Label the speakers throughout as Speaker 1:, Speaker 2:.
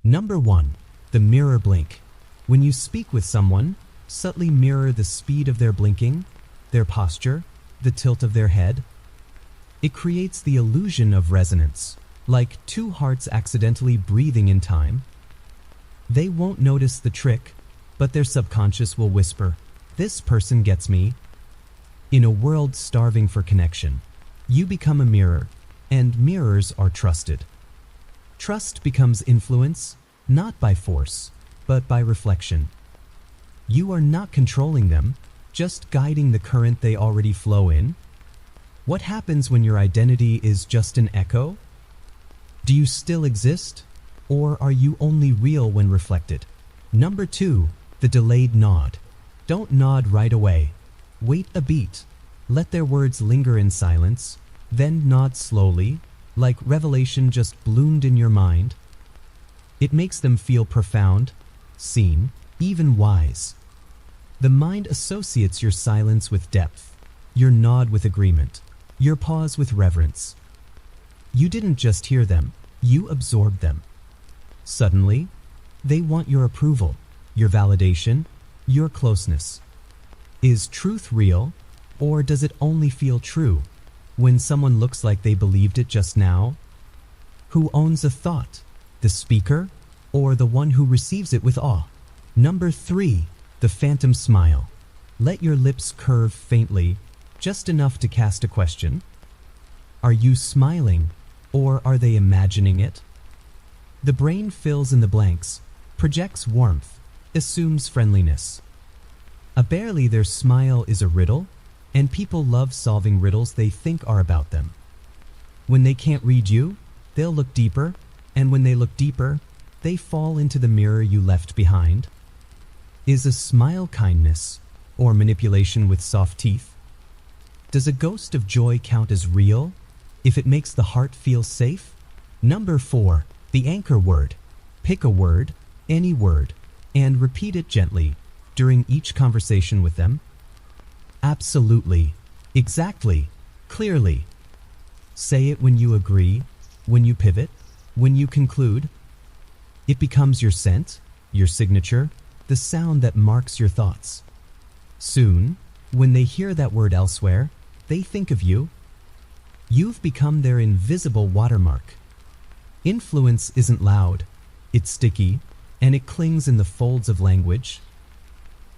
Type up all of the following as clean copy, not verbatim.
Speaker 1: Number 1. The mirror blink. When you speak with someone, subtly mirror the speed of their blinking, their posture, the tilt of their head. It creates the illusion of resonance, like two hearts accidentally breathing in time. They won't notice the trick, but their subconscious will whisper, "This person gets me." In a world starving for connection, you become a mirror, and mirrors are trusted. Trust becomes influence, not by force, but by reflection. You are not controlling them, just guiding the current they already flow in. What happens when your identity is just an echo? Do you still exist, or are you only real when reflected? Number 2. The delayed nod. Don't nod right away. Wait a beat. Let their words linger in silence, then nod slowly, like revelation just bloomed in your mind. It makes them feel profound, seen, even wise. The mind associates your silence with depth, your nod with agreement, your pause with reverence. You didn't just hear them, you absorbed them. Suddenly, they want your approval, your validation, your closeness. Is truth real, or does it only feel true when someone looks like they believed it just now? Who owns a thought, the speaker, or the one who receives it with awe? Number 3. The phantom smile. Let your lips curve faintly, just enough to cast a question. Are you smiling, or are they imagining it? The brain fills in the blanks, projects warmth, assumes friendliness. A barely there smile is a riddle, and people love solving riddles they think are about them. When they can't read you, they'll look deeper, and when they look deeper, they fall into the mirror you left behind. Is a smile kindness, or manipulation with soft teeth? Does a ghost of joy count as real, if it makes the heart feel safe? Number 4. The anchor word. Pick a word, any word, and repeat it gently during each conversation with them. Absolutely, exactly, clearly. Say it when you agree, when you pivot, when you conclude. It becomes your scent, your signature, the sound that marks your thoughts. Soon, when they hear that word elsewhere, they think of you. You've become their invisible watermark. Influence isn't loud, it's sticky, and it clings in the folds of language.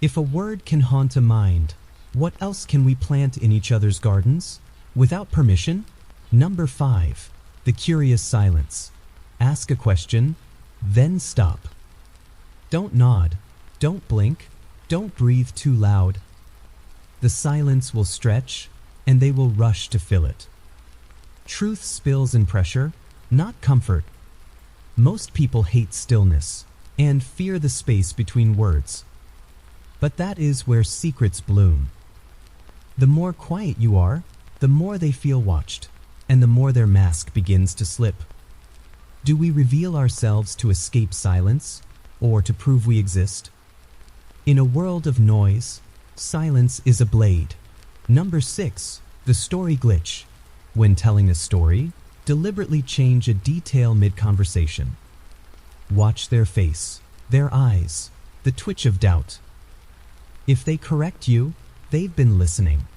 Speaker 1: If a word can haunt a mind, what else can we plant in each other's gardens, without permission? Number 5. The curious silence. Ask a question, then stop. Don't nod, don't blink, don't breathe too loud. The silence will stretch, and they will rush to fill it. Truth spills in pressure, not comfort. Most people hate stillness and fear the space between words. But that is where secrets bloom. The more quiet you are, the more they feel watched, and the more their mask begins to slip. Do we reveal ourselves to escape silence, or to prove we exist? In a world of noise, silence is a blade. Number 6. The story glitch. When telling a story, deliberately change a detail mid-conversation. Watch their face, their eyes, the twitch of doubt. If they correct you, they've been listening.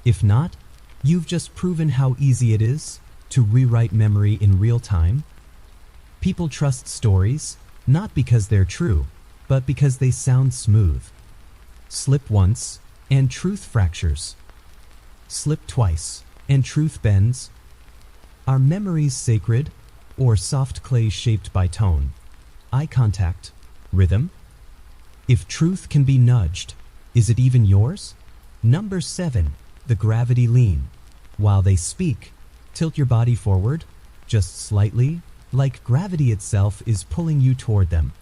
Speaker 1: If not, you've just proven how easy it is to rewrite memory in real time. People trust stories, not because they're true, but because they sound smooth. Slip once, and truth fractures. Slip twice, and truth bends. Are memories sacred, or soft clay shaped by tone, eye contact, rhythm? If truth can be nudged, is it even yours? Number 7. The gravity lean. While they speak, tilt your body forward, just slightly, like gravity itself is pulling you toward them.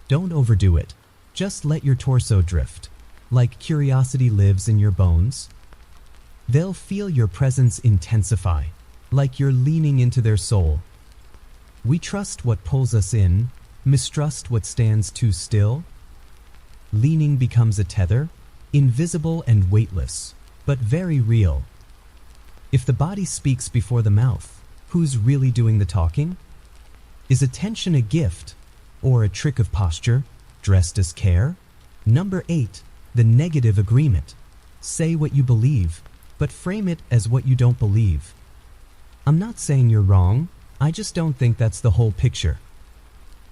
Speaker 1: Don't overdo it. Just let your torso drift, like curiosity lives in your bones. They'll feel your presence intensify, like you're leaning into their soul. We trust what pulls us in, mistrust what stands too still. Leaning becomes a tether, invisible and weightless, but very real. If the body speaks before the mouth, who's really doing the talking? Is attention a gift or a trick of posture dressed as care? Number 8. The negative agreement. Say what you believe, but frame it as what you don't believe. I'm not saying you're wrong, I just don't think that's the whole picture.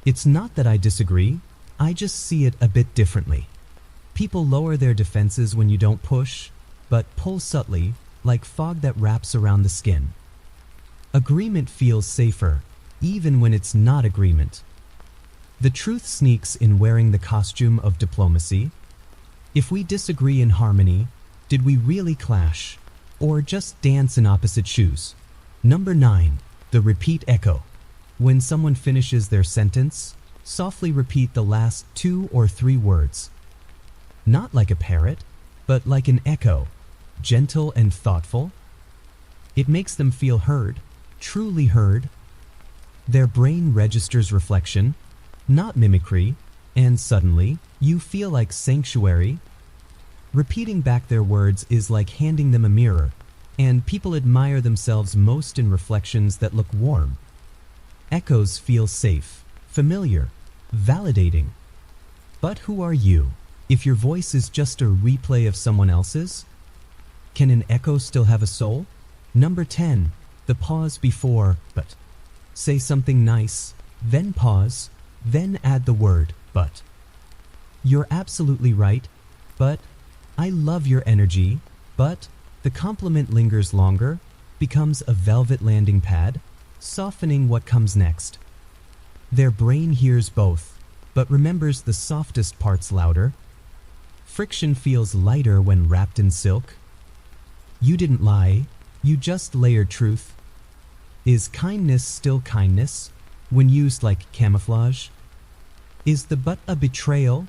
Speaker 1: It's not that I disagree, I just see it a bit differently. People lower their defenses when you don't push, but pull subtly, like fog that wraps around the skin. Agreement feels safer, even when it's not agreement. The truth sneaks in wearing the costume of diplomacy. If we disagree in harmony, did we really clash, or just dance in opposite shoes? Number 9. The repeat echo. When someone finishes their sentence, softly repeat the last 2 or 3 words. Not like a parrot, but like an echo, gentle and thoughtful. It makes them feel heard, truly heard. Their brain registers reflection, not mimicry, and suddenly, you feel like sanctuary. Repeating back their words is like handing them a mirror, and people admire themselves most in reflections that look warm. Echoes feel safe, familiar, validating. But who are you, if your voice is just a replay of someone else's? Can an echo still have a soul? Number 10. The pause before but. Say something nice, then pause, then add the word but. You're absolutely right, but I love your energy, but the compliment lingers longer, becomes a velvet landing pad, softening what comes next. Their brain hears both, but remembers the softest parts louder. Friction feels lighter when wrapped in silk. You didn't lie, you just layered truth. Is kindness still kindness when used like camouflage? Is the but a betrayal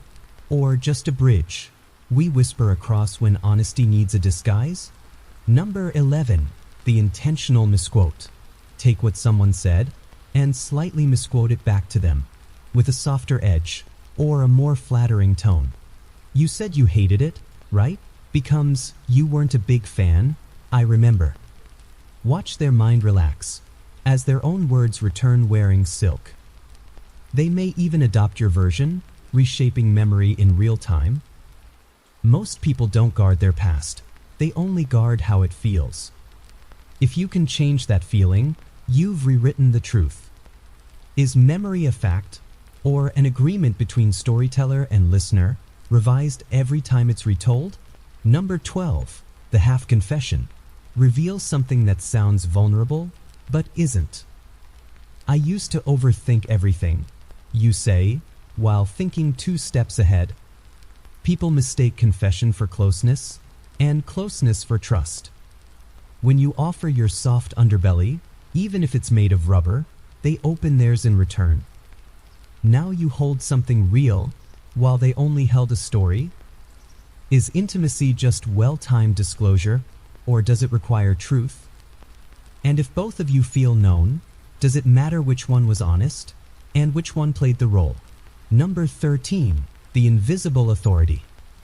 Speaker 1: or just a bridge we whisper across when honesty needs a disguise? Number 11. The intentional misquote. Take what someone said and slightly misquote it back to them with a softer edge or a more flattering tone. You said you hated it, right? Becomes you weren't a big fan, I remember. Watch their mind relax as their own words return wearing silk. They may even adopt your version, reshaping memory in real time. Most people don't guard their past, they only guard how it feels. If you can change that feeling, you've rewritten the truth. Is memory a fact, or an agreement between storyteller and listener, revised every time it's retold? Number 12. The half confession. Reveals something that sounds vulnerable, but isn't. I used to overthink everything, you say, while thinking 2 steps ahead. People mistake confession for closeness, and closeness for trust. When you offer your soft underbelly, even if it's made of rubber, they open theirs in return. Now you hold something real, while they only held a story. Is intimacy just well-timed disclosure, or does it require truth? And if both of you feel known, does it matter which one was honest, and which one played the role? Number 13. The invisible authority.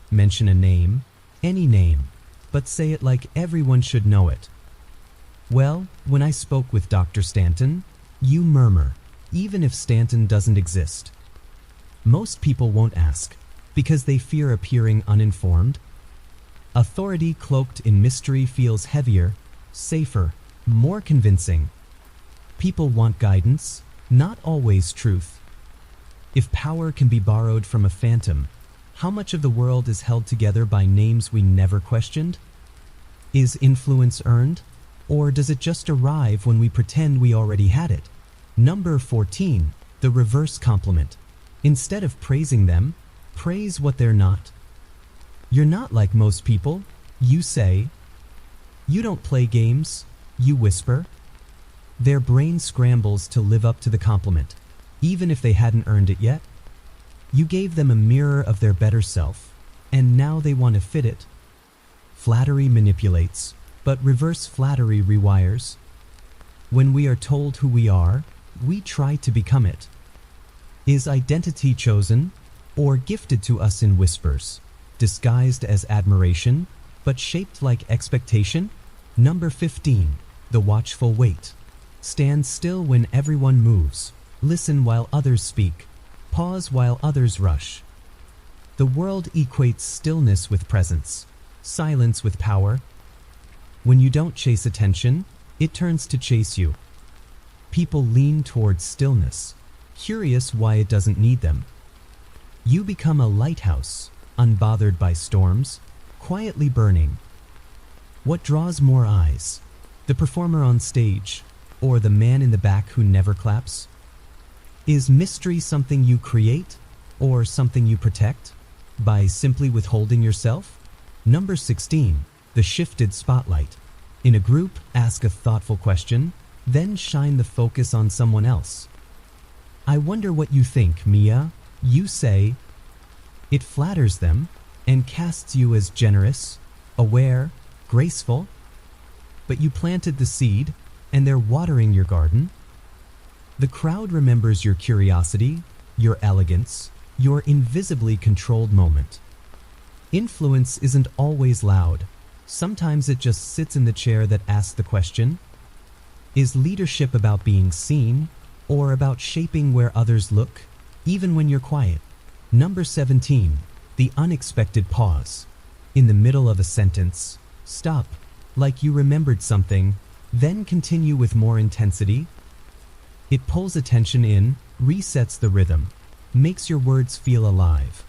Speaker 1: Mention a name, any name, but say it like everyone should know it. Well, when I spoke with Dr. Stanton, you murmur, even if Stanton doesn't exist. Most people won't ask, because they fear appearing uninformed. Authority cloaked in mystery feels heavier, safer, more convincing. People want guidance, not always truth. If power can be borrowed from a phantom, how much of the world is held together by names we never questioned? Is influence earned, or does it just arrive when we pretend we already had it? Number 14. The reverse compliment. Instead of praising them, praise what they're not. You're not like most people, you say. You don't play games, you whisper. Their brain scrambles to live up to the compliment, even if they hadn't earned it yet. You gave them a mirror of their better self, and now they want to fit it. Flattery manipulates, but reverse flattery rewires. When we are told who we are, we try to become it. Is identity chosen, or gifted to us in whispers, disguised as admiration, but shaped like expectation? Number 15. The watchful wait. Stand still when everyone moves, Listen while others speak. Pause while others rush. The world equates stillness with presence, silence with power. When you don't chase attention, it turns to chase you. People lean towards stillness, curious why it doesn't need them. You become a lighthouse, unbothered by storms, quietly burning. What draws more eyes? The performer on stage, or the man in the back who never claps? Is mystery something you create, or something you protect, by simply withholding yourself? Number 16, the shifted spotlight. In a group, ask a thoughtful question, then shine the focus on someone else. I wonder what you think, Mia. You say. It flatters them and casts you as generous, aware, graceful. But you planted the seed, and they're watering your garden. The crowd remembers your curiosity, your elegance, your invisibly controlled moment. Influence isn't always loud. Sometimes it just sits in the chair that asks the question, is leadership about being seen, or about shaping where others look, even when you're quiet? Number 17, the unexpected pause. In the middle of a sentence, stop, like you remembered something, then continue with more intensity. It pulls attention in, resets the rhythm, makes your words feel alive.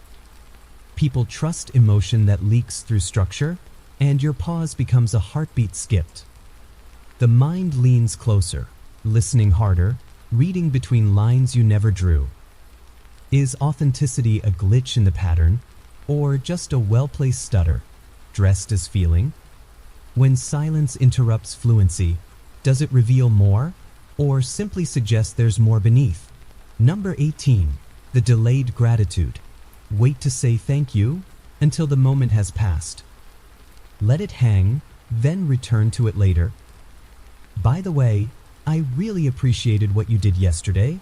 Speaker 1: People trust emotion that leaks through structure, and your pause becomes a heartbeat skipped. The mind leans closer, listening harder, reading between lines you never drew. Is authenticity a glitch in the pattern, or just a well-placed stutter, dressed as feeling? When silence interrupts fluency, does it reveal more, or simply suggest there's more beneath? Number 18, the delayed gratitude. Wait to say thank you until the moment has passed. Let it hang, then return to it later. By the way, I really appreciated what you did yesterday.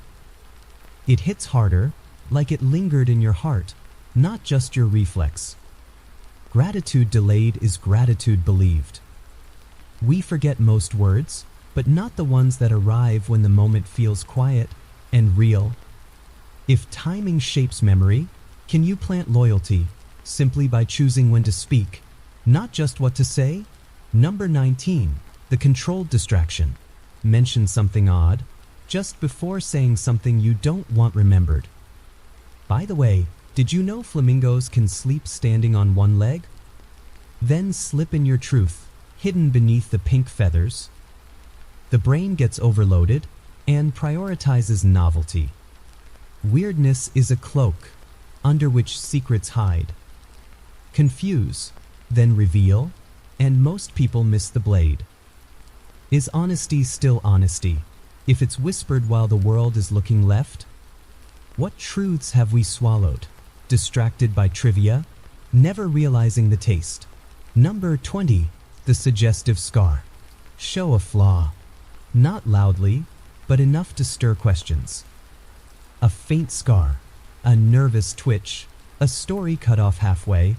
Speaker 1: It hits harder, like it lingered in your heart, not just your reflex. Gratitude delayed is gratitude believed. We forget most words, but not the ones that arrive when the moment feels quiet and real. If timing shapes memory, can you plant loyalty simply by choosing when to speak, not just what to say? Number 19, the controlled distraction. Mention something odd just before saying something you don't want remembered. By the way, did you know flamingos can sleep standing on one leg? Then slip in your truth, hidden beneath the pink feathers. The brain gets overloaded and prioritizes novelty. Weirdness is a cloak under which secrets hide. Confuse, then reveal, and most people miss the blade. Is honesty still honesty if it's whispered while the world is looking left? What truths have we swallowed, distracted by trivia, never realizing the taste? Number 20, the suggestive scar. Show a flaw, not loudly, but enough to stir questions. A faint scar, a nervous twitch, a story cut off halfway.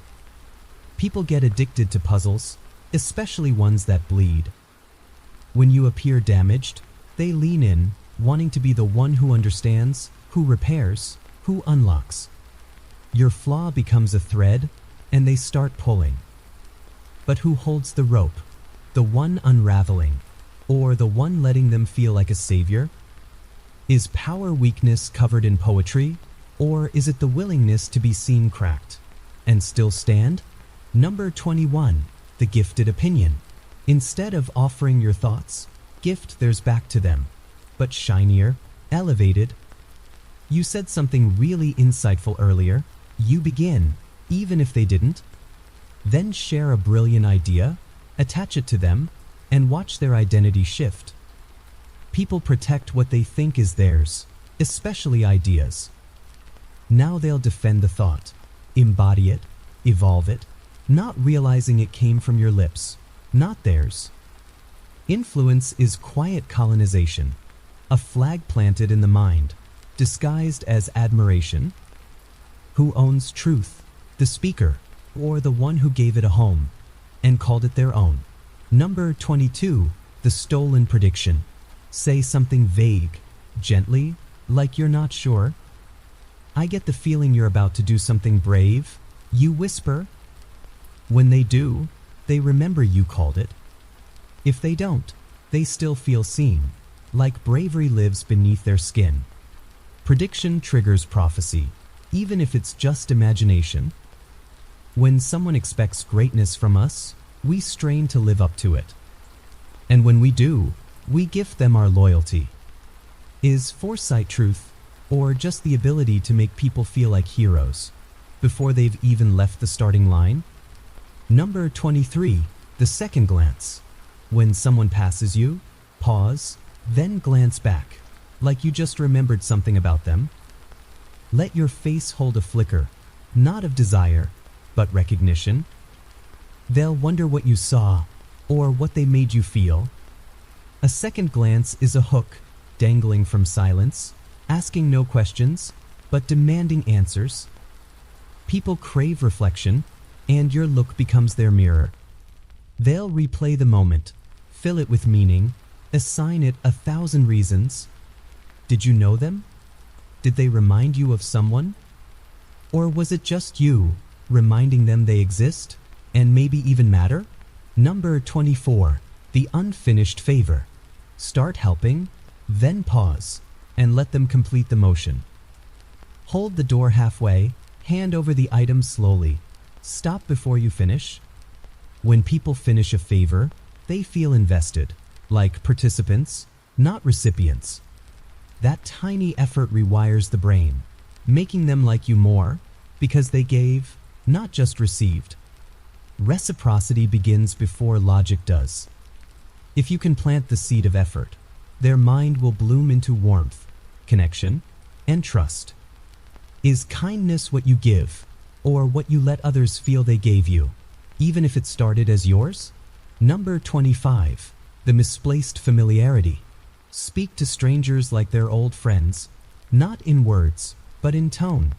Speaker 1: People get addicted to puzzles, especially ones that bleed. When you appear damaged, they lean in, wanting to be the one who understands, who repairs, who unlocks. Your flaw becomes a thread, and they start pulling. But who holds the rope? The one unraveling, or the one letting them feel like a savior? Is power weakness covered in poetry, or is it the willingness to be seen cracked and still stand? Number 21, the gifted opinion. Instead of offering your thoughts, gift theirs back to them, but shinier, elevated. You said something really insightful earlier. You begin, even if they didn't. Then share a brilliant idea, attach it to them, and watch their identity shift. People protect what they think is theirs, especially ideas. Now they'll defend the thought, embody it, evolve it, not realizing it came from your lips, not theirs. Influence is quiet colonization, a flag planted in the mind, disguised as admiration. Who owns truth, the speaker, or the one who gave it a home and called it their own? Number 22, the stolen prediction. Say something vague, gently, like you're not sure. I get the feeling you're about to do something brave, you whisper. When they do, they remember you called it. If they don't, they still feel seen, like bravery lives beneath their skin. Prediction triggers prophecy, even if it's just imagination. When someone expects greatness from us, we strain to live up to it. And when we do, we gift them our loyalty. Is foresight truth, or just the ability to make people feel like heroes before they've even left the starting line? Number 23, the second glance. When someone passes you, pause, then glance back, like you just remembered something about them. Let your face hold a flicker, not of desire, but recognition. They'll wonder what you saw, or what they made you feel. A second glance is a hook, dangling from silence, asking no questions, but demanding answers. People crave reflection, and your look becomes their mirror. They'll replay the moment, fill it with meaning, assign it 1,000 reasons. Did you know them? Did they remind you of someone? Or was it just you, reminding them they exist, and maybe even matter? Number 24, the unfinished favor. Start helping, then pause, and let them complete the motion. Hold the door halfway, hand over the item slowly. Stop before you finish. When people finish a favor, they feel invested, like participants, not recipients. That tiny effort rewires the brain, making them like you more, because they gave, not just received. Reciprocity begins before logic does. If you can plant the seed of effort, their mind will bloom into warmth, connection, and trust. Is kindness what you give, or what you let others feel they gave you, even if it started as yours? Number 25, the misplaced familiarity. Speak to strangers like they're old friends, not in words, but in tone.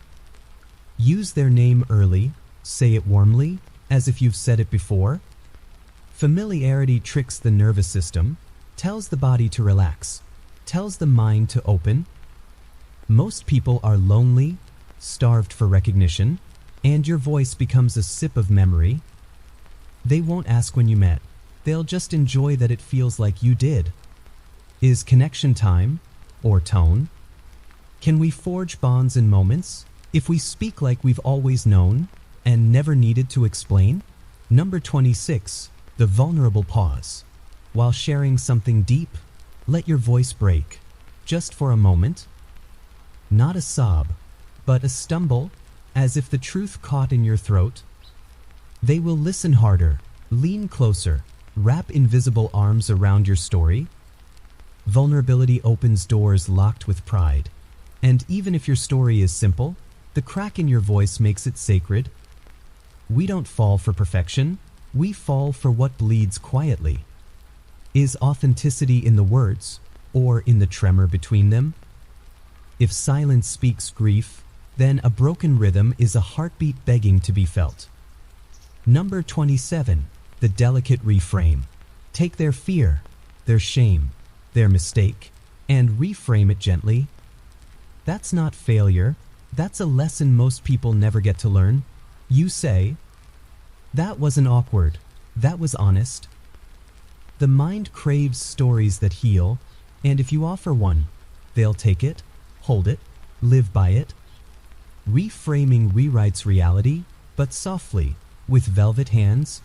Speaker 1: Use their name early, say it warmly, as if you've said it before. Familiarity tricks the nervous system, tells the body to relax, tells the mind to open. Most people are lonely, starved for recognition, and your voice becomes a sip of memory. They won't ask when you met, they'll just enjoy that it feels like you did. Is connection time, or tone? Can we forge bonds in moments, if we speak like we've always known, and never needed to explain? Number 26, the vulnerable pause. While sharing something deep, let your voice break, just for a moment. Not a sob, but a stumble, as if the truth caught in your throat. They will listen harder, lean closer, wrap invisible arms around your story. Vulnerability opens doors locked with pride, and even if your story is simple, the crack in your voice makes it sacred. We don't fall for perfection, we fall for what bleeds quietly. Is authenticity in the words, or in the tremor between them? If silence speaks grief, then a broken rhythm is a heartbeat begging to be felt. Number 27, the delicate reframe. Take their fear, their shame, their mistake, and reframe it gently. That's not failure, that's a lesson most people never get to learn. You say, "That wasn't awkward, that was honest." The mind craves stories that heal, and if you offer one, they'll take it, hold it, live by it. Reframing rewrites reality, but softly, with velvet hands.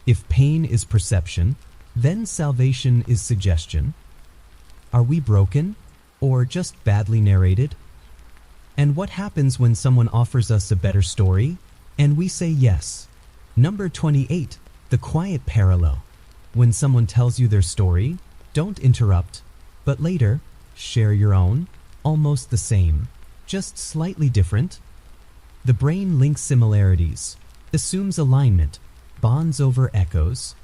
Speaker 1: If pain is perception, then salvation is suggestion. Are we broken, or just badly narrated? And what happens when someone offers us a better story, and we say yes? Number 28, the quiet parallel. When someone tells you their story, don't interrupt, but later, share your own, almost the same, just slightly different. The brain links similarities, assumes alignment, bonds over echoes.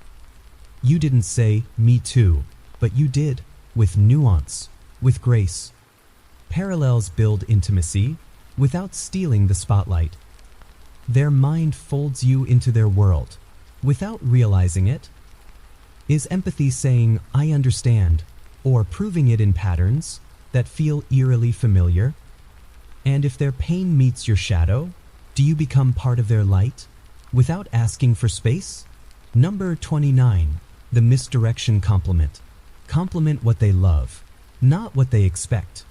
Speaker 1: You didn't say, "me too," but you did, with nuance, with grace. Parallels build intimacy, without stealing the spotlight. Their mind folds you into their world, without realizing it. Is empathy saying, "I understand," or proving it in patterns, that feel eerily familiar? And if their pain meets your shadow, do you become part of their light without asking for space? Number 29. The Misdirection Compliment. Compliment what they love, not what they expect.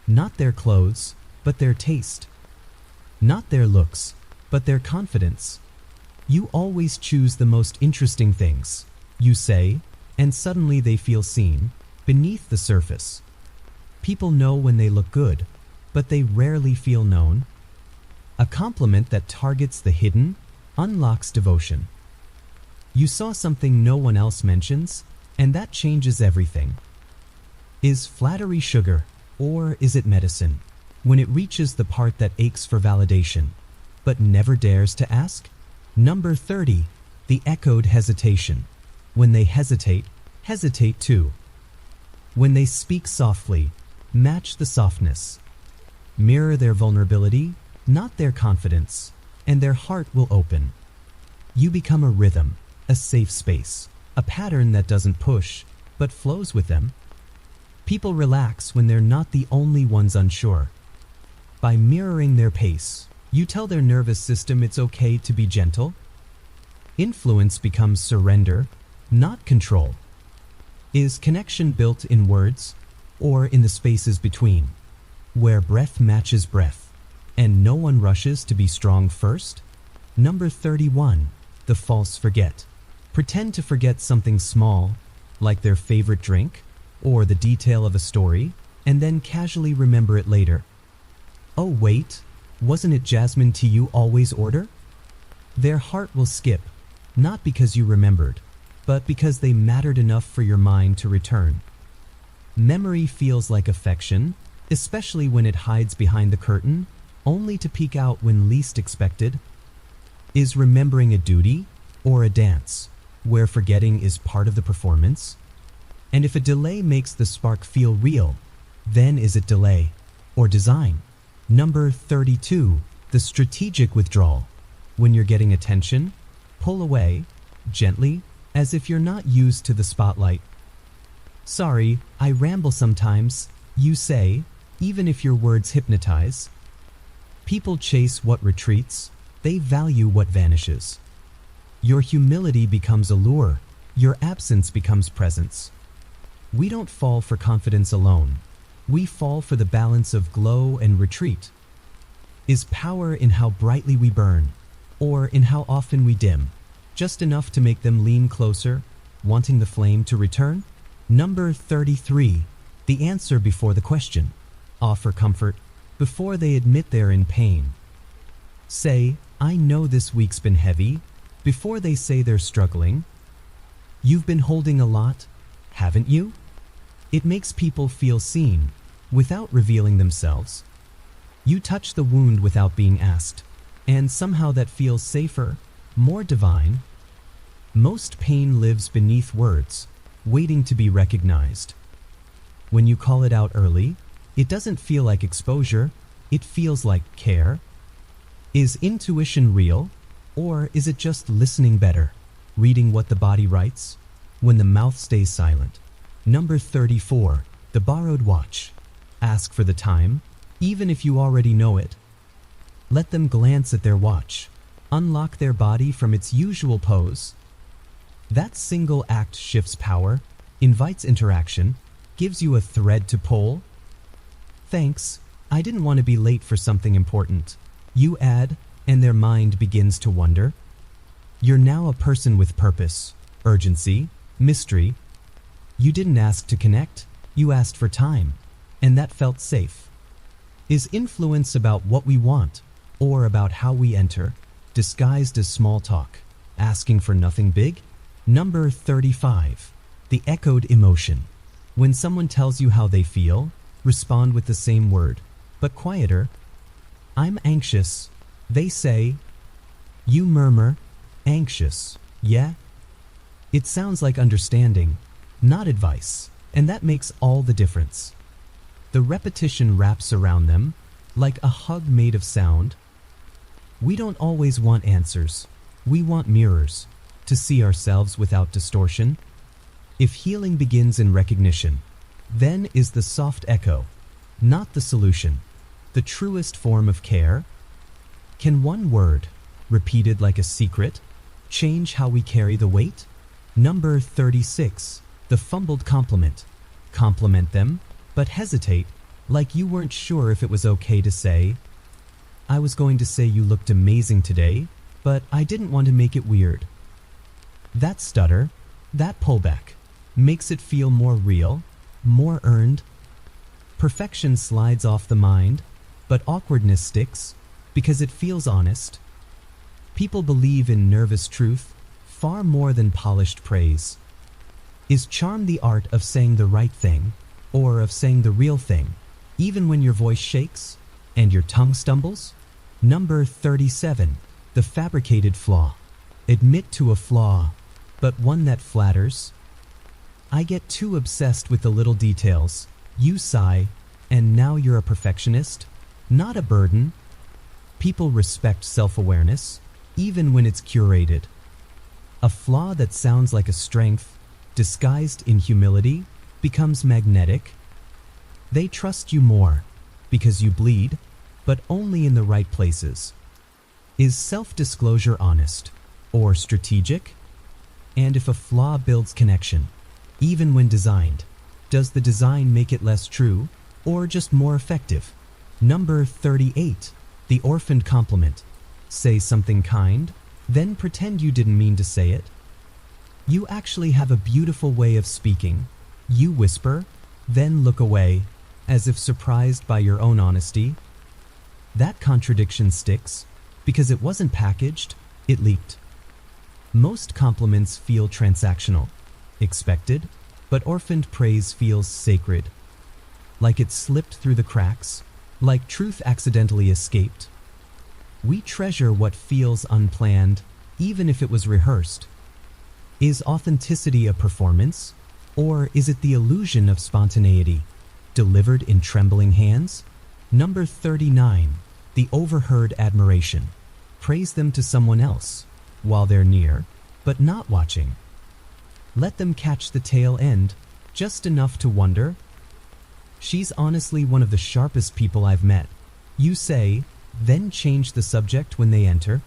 Speaker 1: Not their clothes, but their taste. Not their looks, but their confidence. You always choose the most interesting things, you say, and suddenly they feel seen, beneath the surface. People know when they look good, but they rarely feel known. A compliment that targets the hidden unlocks devotion. You saw something no one else mentions, and that changes everything. Is flattery sugar, or is it medicine? When it reaches the part that aches for validation, but never dares to ask? Number 30. The Echoed Hesitation. When they hesitate, hesitate too. When they speak softly, match the softness. Mirror their vulnerability, not their confidence, and their heart will open. You become a rhythm, a safe space, a pattern that doesn't push, but flows with them. People relax when they're not the only ones unsure. By mirroring their pace, you tell their nervous system it's okay to be gentle. Influence becomes surrender, not control. Is connection built in words, or in the spaces between, where breath matches breath, and no one rushes to be strong first? Number 31. The False Forget. Pretend to forget something small, like their favorite drink, or the detail of a story, and then casually remember it later. Oh wait, wasn't it jasmine tea you always order? Their heart will skip, not because you remembered, but because they mattered enough for your mind to return. Memory feels like affection, especially when it hides behind the curtain, only to peek out when least expected. Is remembering a duty or a dance, where forgetting is part of the performance? And if a delay makes the spark feel real, then is it delay or design? Number 32. The Strategic Withdrawal. When you're getting attention, pull away, gently, as if you're not used to the spotlight. Sorry, I ramble sometimes, you say, even if your words hypnotize. People chase what retreats, they value what vanishes. Your humility becomes a lure, your absence becomes presence. We don't fall for confidence alone. We fall for the balance of glow and retreat. Is power in how brightly we burn, or in how often we dim, just enough to make them lean closer, wanting the flame to return? Number 33. The Answer Before the Question. Offer comfort before they admit they're in pain. Say, I know this week's been heavy, before they say they're struggling. You've been holding a lot, haven't you? It makes people feel seen, without revealing themselves. You touch the wound without being asked, and somehow that feels safer, more divine. Most pain lives beneath words, waiting to be recognized. When you call it out early, it doesn't feel like exposure, it feels like care. Is intuition real, or is it just listening better, reading what the body writes, when the mouth stays silent? Number 34. The Borrowed Watch. Ask for the time, even if you already know it. Let them glance at their watch, unlock their body from its usual pose. That single act shifts power, invites interaction, gives you a thread to pull. Thanks, I didn't want to be late for something important. You add, and their mind begins to wonder. You're now a person with purpose, urgency, mystery. You didn't ask to connect, you asked for time, and that felt safe. Is influence about what we want, or about how we enter, disguised as small talk, asking for nothing big? Number 35. The Echoed Emotion. When someone tells you how they feel, respond with the same word, but quieter. I'm anxious, they say. You murmur, anxious, yeah? It sounds like understanding, not advice, and that makes all the difference. The repetition wraps around them, like a hug made of sound. We don't always want answers, we want mirrors, to see ourselves without distortion. If healing begins in recognition, Then is the soft echo, not the solution, the truest form of care. Can one word, repeated like a secret, change how we carry the weight? Number 36, the fumbled compliment. Compliment them, but hesitate, like you weren't sure if it was okay to say, I was going to say you looked amazing today, but I didn't want to make it weird. That stutter, that pullback, makes it feel more real, more earned. Perfection slides off the mind, but awkwardness sticks because it feels honest. People believe in nervous truth far more than polished praise. Is charm the art of saying the right thing, or of saying the real thing, even when your voice shakes and your tongue stumbles? Number 37, the fabricated flaw. Admit to a flaw, but one that flatters. I get too obsessed with the little details. You sigh, and now you're a perfectionist, not a burden. People respect self-awareness, even when it's curated. A flaw that sounds like a strength, disguised in humility, becomes magnetic. They trust you more because you bleed, but only in the right places. Is self-disclosure honest or strategic? And if a flaw builds connection, even when designed, does the design make it less true or just more effective? Number 38, the orphaned compliment. Say something kind, then pretend you didn't mean to say it. You actually have a beautiful way of speaking. You whisper, then look away, as if surprised by your own honesty. That contradiction sticks because it wasn't packaged, it leaked. Most compliments feel transactional, expected, but orphaned praise feels sacred. Like it slipped through the cracks, like truth accidentally escaped. We treasure what feels unplanned, even if it was rehearsed. Is authenticity a performance, or is it the illusion of spontaneity, delivered in trembling hands? Number 39, the overheard admiration. Praise them to someone else, while they're near, but not watching. Let them catch the tail end, just enough to wonder. She's honestly one of the sharpest people I've met. You say, then change the subject when they enter.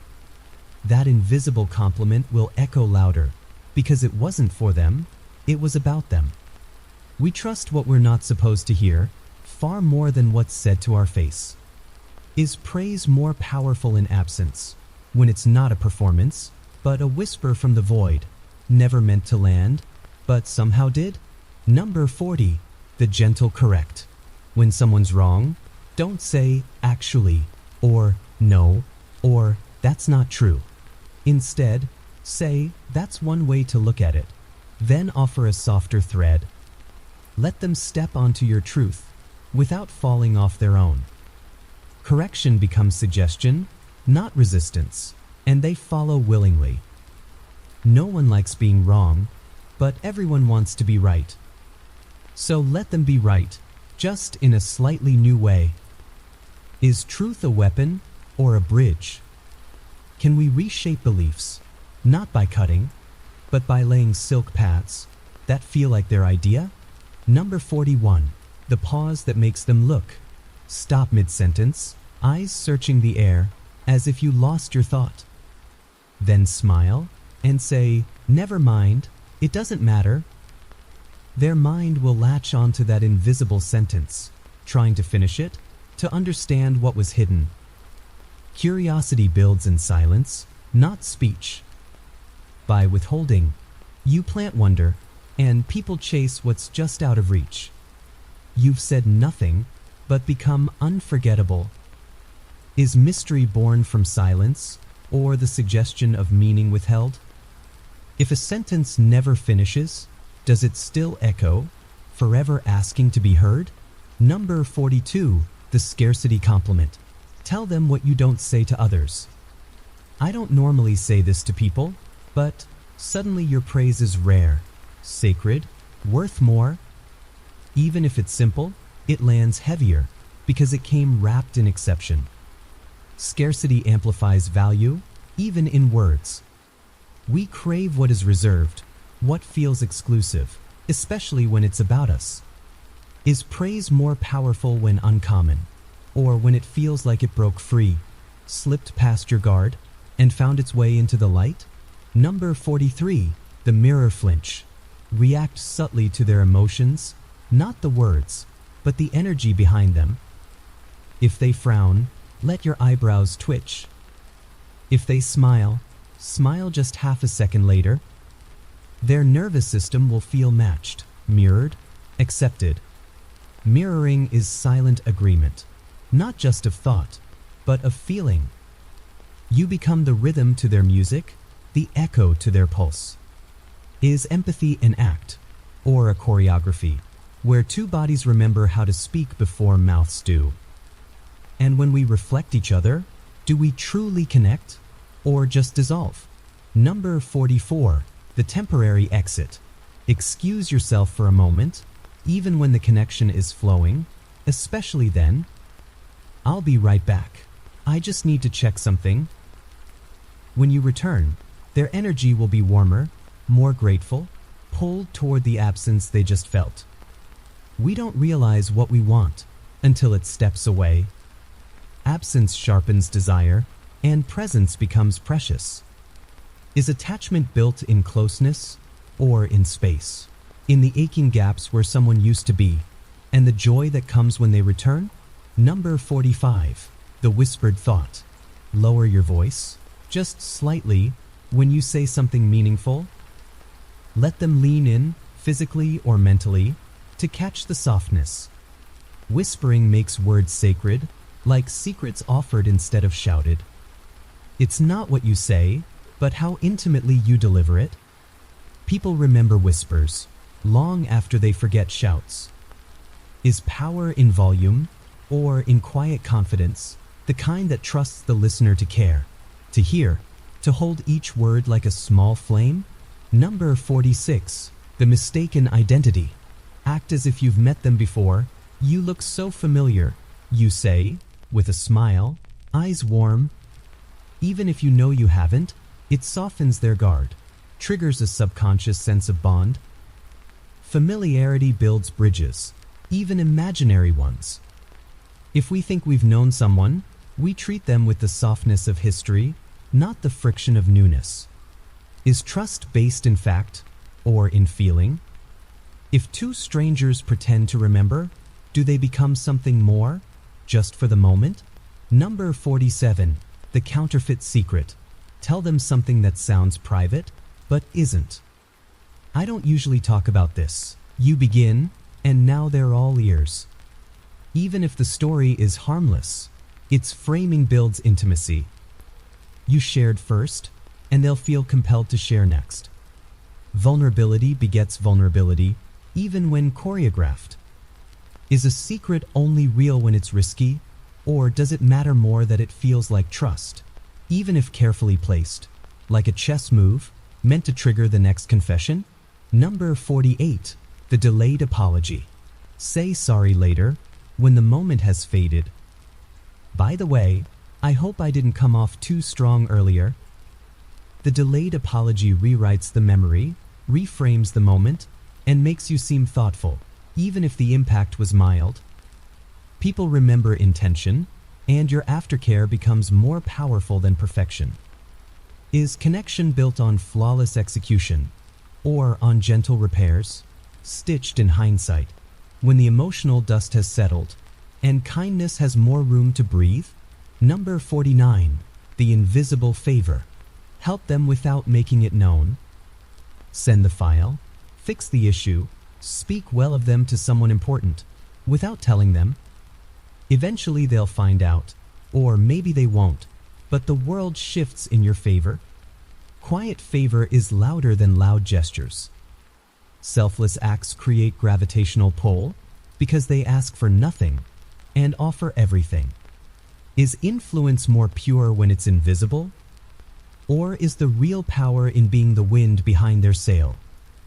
Speaker 1: That invisible compliment will echo louder, because it wasn't for them, it was about them. We trust what we're not supposed to hear, far more than what's said to our face. Is praise more powerful in absence, when it's not a performance, but a whisper from the void, never meant to land, but somehow did? Number 40, the gentle correct. When someone's wrong, don't say, actually, or no, or that's not true. Instead, say, that's one way to look at it. Then offer a softer thread. Let them step onto your truth without falling off their own. Correction becomes suggestion, not resistance, and they follow willingly. No one likes being wrong, but everyone wants to be right. So let them be right, just in a slightly new way. Is truth a weapon or a bridge? Can we reshape beliefs, not by cutting, but by laying silk paths that feel like their idea? Number 41, the pause that makes them look. Stop mid-sentence, eyes searching the air as if you lost your thought. Then smile and say, never mind, it doesn't matter. Their mind will latch onto that invisible sentence, trying to finish it, to understand what was hidden. Curiosity builds in silence, not speech. By withholding, you plant wonder, and people chase what's just out of reach. You've said nothing, but become unforgettable. Is mystery born from silence, or the suggestion of meaning withheld? If a sentence never finishes, does it still echo, forever asking to be heard? Number 42, the scarcity compliment. Tell them what you don't say to others. I don't normally say this to people, but suddenly your praise is rare, sacred, worth more. Even if it's simple, it lands heavier because it came wrapped in exception. Scarcity amplifies value, even in words. We crave what is reserved, what feels exclusive, especially when it's about us. Is praise more powerful when uncommon, or when it feels like it broke free, slipped past your guard, and found its way into the light? Number 43. The mirror flinch. React subtly to their emotions, not the words, but the energy behind them. If they frown, let your eyebrows twitch. If they smile, smile just half a second later. Their nervous system will feel matched, mirrored, accepted. Mirroring is silent agreement, not just of thought, but of feeling. You become the rhythm to their music, the echo to their pulse. Is empathy an act, or a choreography, where two bodies remember how to speak before mouths do? And when we reflect each other, do we truly connect, or just dissolve? Number 44. The temporary exit. Excuse yourself for a moment, even when the connection is flowing, especially then. I'll be right back. I just need to check something. When you return, their energy will be warmer, more grateful, pulled toward the absence they just felt. We don't realize what we want until it steps away. Absence sharpens desire, and presence becomes precious. Is attachment built in closeness or in space? In the aching gaps where someone used to be, and the joy that comes when they return? Number 45. The whispered thought. Lower your voice, just slightly, when you say something meaningful. Let them lean in, physically or mentally, to catch the softness. Whispering makes words sacred, like secrets offered instead of shouted. It's not what you say, but how intimately you deliver it. People remember whispers, long after they forget shouts. Is power in volume, or in quiet confidence, the kind that trusts the listener to care, to hear, to hold each word like a small flame? Number 46. The mistaken identity. Act as if you've met them before. You look so familiar, you say, with a smile, eyes warm. Even if you know you haven't, it softens their guard, triggers a subconscious sense of bond. Familiarity builds bridges, even imaginary ones. If we think we've known someone, we treat them with the softness of history, not the friction of newness. Is trust based in fact or in feeling? If two strangers pretend to remember, do they become something more, just for the moment? Number 47. The Counterfeit Secret. Tell them something that sounds private, but isn't. I don't usually talk about this. You begin, and now they're all ears. Even if the story is harmless, its framing builds intimacy. You shared first, and they'll feel compelled to share next. Vulnerability begets vulnerability, even when choreographed. Is a secret only real when it's risky, or does it matter more that it feels like trust, even if carefully placed, like a chess move meant to trigger the next confession? Number 48. The delayed apology. Say sorry later, when the moment has faded. By the way, I hope I didn't come off too strong earlier. The delayed apology rewrites the memory, reframes the moment, and makes you seem thoughtful, even if the impact was mild. People remember intention, and your aftercare becomes more powerful than perfection. Is connection built on flawless execution, or on gentle repairs, stitched in hindsight, when the emotional dust has settled, and kindness has more room to breathe? Number 49. The invisible favor. Help them without making it known. Send the file, fix the issue, speak well of them to someone important, without telling them. Eventually they'll find out, or maybe they won't, but the world shifts in your favor. Quiet favor is louder than loud gestures. Selfless acts create gravitational pull because they ask for nothing and offer everything. Is influence more pure when it's invisible? Or is the real power in being the wind behind their sail,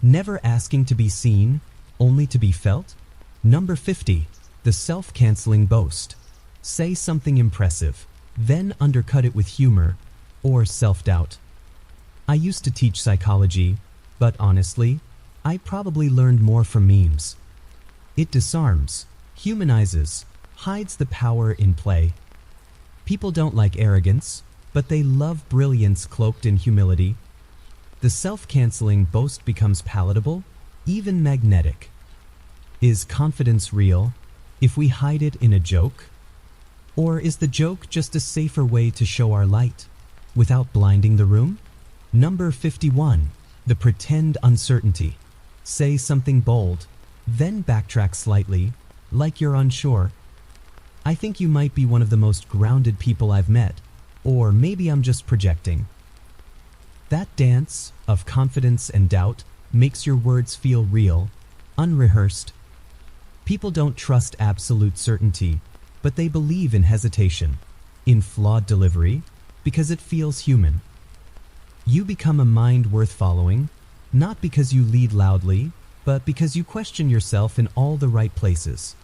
Speaker 1: never asking to be seen, only to be felt? Number 50. The self-canceling boast. Say something impressive, then undercut it with humor or self-doubt. I used to teach psychology, but honestly, I probably learned more from memes. It disarms, humanizes, hides the power in play. People don't like arrogance, but they love brilliance cloaked in humility. The self-canceling boast becomes palatable, even magnetic. Is confidence real if we hide it in a joke? Or is the joke just a safer way to show our light, without blinding the room? Number 51, the pretend uncertainty. Say something bold, then backtrack slightly, like you're unsure. I think you might be one of the most grounded people I've met, or maybe I'm just projecting. That dance of confidence and doubt makes your words feel real, unrehearsed. People don't trust absolute certainty, but they believe in hesitation, in flawed delivery, because it feels human. You become a mind worth following, not because you lead loudly, but because you question yourself in all the right places.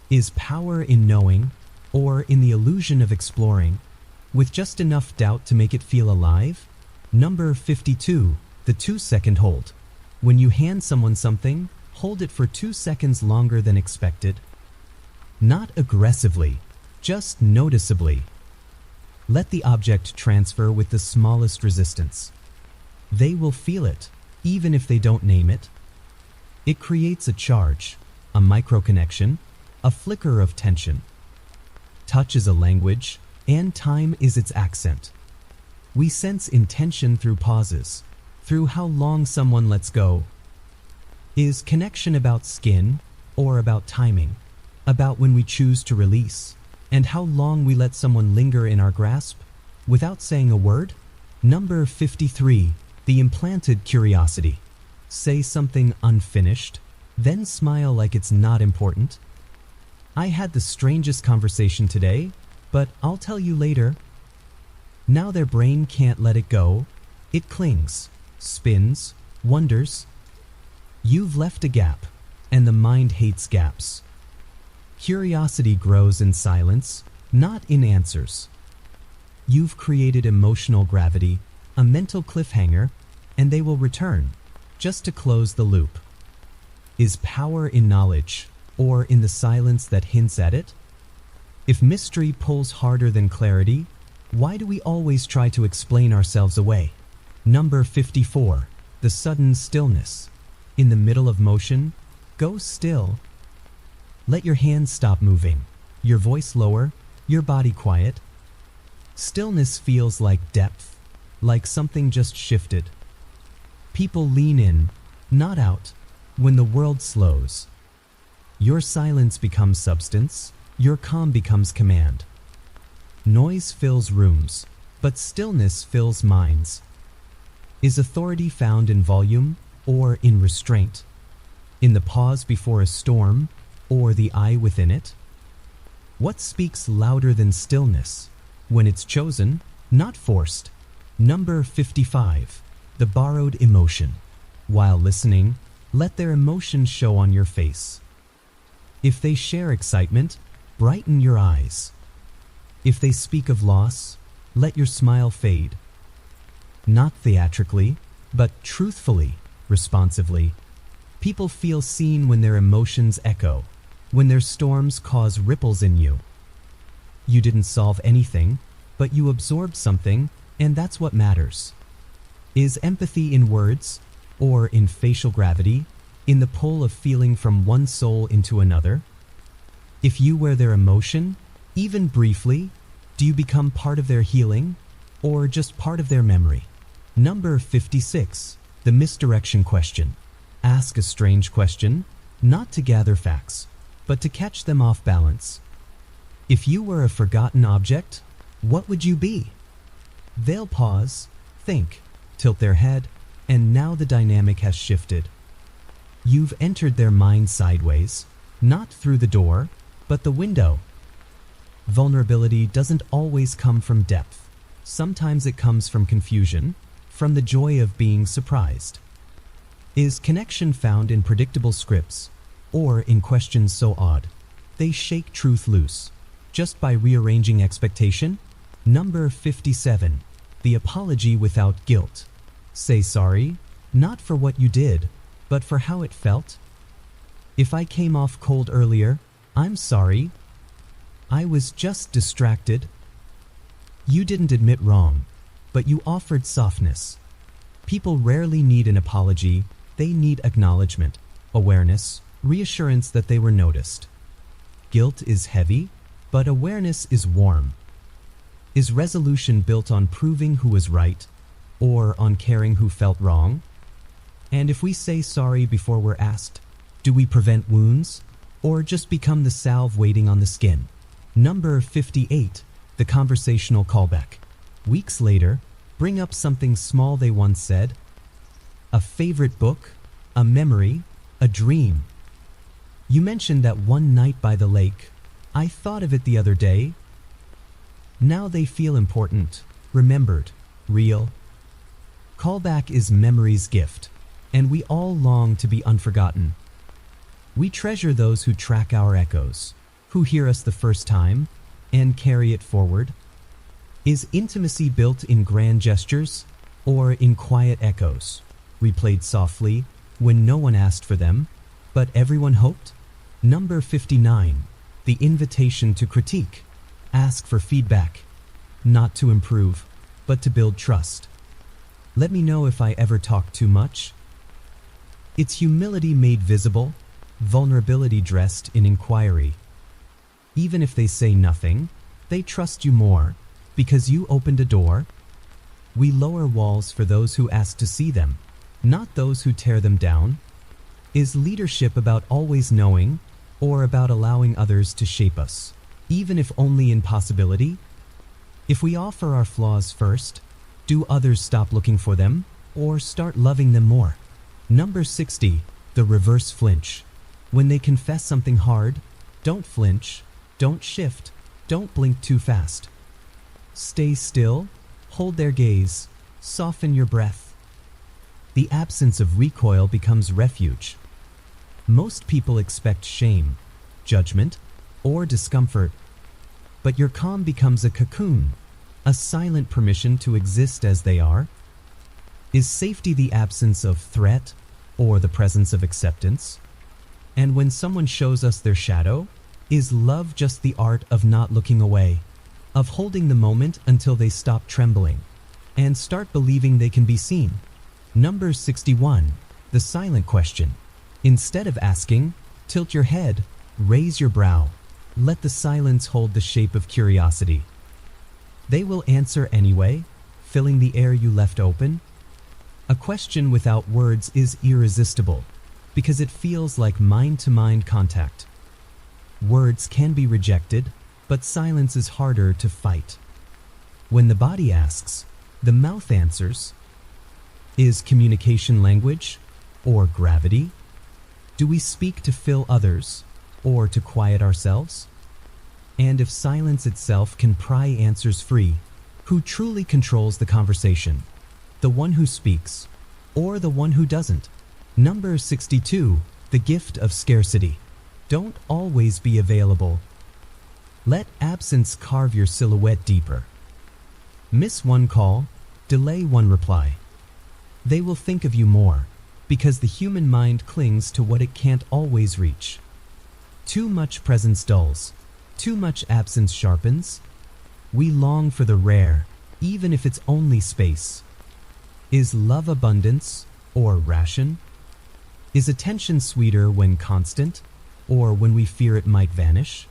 Speaker 1: Is power in knowing, or in the illusion of exploring, with just enough doubt to make it feel alive? Number 52, the 2-second hold. When you hand someone something, hold it for 2 seconds longer than expected. Not aggressively, just noticeably. Let the object transfer with the smallest resistance. They will feel it, even if they don't name it. It creates a charge, a microconnection, a flicker of tension. Touch is a language, and time is its accent. We sense intention through pauses, through how long someone lets go. Is connection about skin or about timing? About when we choose to release, and how long we let someone linger in our grasp without saying a word? Number 53, the implanted curiosity. Say something unfinished, then smile like it's not important. I had the strangest conversation today, but I'll tell you later. Now their brain can't let it go. It clings, spins, wonders. You've left a gap, and the mind hates gaps. Curiosity grows in silence, not in answers. You've created emotional gravity, a mental cliffhanger, and they will return, just to close the loop. Is power in knowledge, or in the silence that hints at it? If mystery pulls harder than clarity, why do we always try to explain ourselves away? Number 54, the sudden stillness. In the middle of motion, go still. Let your hands stop moving, your voice lower, your body quiet. Stillness feels like depth, like something just shifted. People lean in, not out, when the world slows. Your silence becomes substance, your calm becomes command. Noise fills rooms, but stillness fills minds. Is authority found in volume or in restraint? In the pause before a storm, or the eye within it? What speaks louder than stillness, when it's chosen, not forced? Number 55, the borrowed emotion. While listening, let their emotion show on your face. If they share excitement, brighten your eyes. If they speak of loss, let your smile fade. Not theatrically, but truthfully, responsively. People feel seen when their emotions echo, when their storms cause ripples in you. You didn't solve anything, but you absorbed something, and that's what matters. Is empathy in words, or in facial gravity, in the pull of feeling from one soul into another? If you wear their emotion, even briefly, do you become part of their healing, or just part of their memory? Number 56, the misdirection question. Ask a strange question, not to gather facts, but to catch them off balance. If you were a forgotten object, what would you be? They'll pause, think, tilt their head, and now the dynamic has shifted. You've entered their mind sideways, not through the door, but the window. Vulnerability doesn't always come from depth. Sometimes it comes from confusion, from the joy of being surprised. Is connection found in predictable scripts, or in questions so odd they shake truth loose, just by rearranging expectation? Number 57, the apology without guilt. Say sorry, not for what you did, but for how it felt. If I came off cold earlier, I'm sorry. I was just distracted. You didn't admit wrong, but you offered softness. People rarely need an apology, they need acknowledgement, awareness, reassurance that they were noticed. Guilt is heavy, but awareness is warm. Is resolution built on proving who was right, or on caring who felt wrong? And if we say sorry before we're asked, do we prevent wounds, or just become the salve waiting on the skin? Number 58, the conversational callback. Weeks later, bring up something small they once said. A favorite book, a memory, a dream. You mentioned that one night by the lake. I thought of it the other day. Now they feel important, remembered, real. Callback is memory's gift, and we all long to be unforgotten. We treasure those who track our echoes, who hear us the first time, and carry it forward. Is intimacy built in grand gestures, or in quiet echoes, replayed softly when no one asked for them, but everyone hoped? Number 59, the invitation to critique. Ask for feedback, not to improve, but to build trust. Let me know if I ever talk too much. It's humility made visible, vulnerability dressed in inquiry. Even if they say nothing, they trust you more, because you opened a door. We lower walls for those who ask to see them, not those who tear them down. Is leadership about always knowing, or about allowing others to shape us, even if only in possibility? If we offer our flaws first, do others stop looking for them, or start loving them more? Number 60, the reverse flinch. When they confess something hard, don't flinch, don't shift, don't blink too fast. Stay still, hold their gaze, soften your breath. The absence of recoil becomes refuge. Most people expect shame, judgment, or discomfort, but your calm becomes a cocoon, a silent permission to exist as they are. Is safety the absence of threat, or the presence of acceptance? And when someone shows us their shadow, is love just the art of not looking away, of holding the moment until they stop trembling, and start believing they can be seen? Number 61, the silent question. Instead of asking, tilt your head, raise your brow, let the silence hold the shape of curiosity. They will answer anyway, filling the air you left open. A question without words is irresistible, because it feels like mind-to-mind contact. Words can be rejected, but silence is harder to fight. When the body asks, the mouth answers. Is communication language, or gravity? Do we speak to fill others, or to quiet ourselves? And if silence itself can pry answers free, who truly controls the conversation? The one who speaks, or the one who doesn't? Number 62, the gift of scarcity. Don't always be available. Let absence carve your silhouette deeper. Miss one call, delay one reply. They will think of you more, because the human mind clings to what it can't always reach. Too much presence dulls, too much absence sharpens. We long for the rare, even if it's only space. Is love abundance, or ration? Is attention sweeter when constant, or when we fear it might vanish?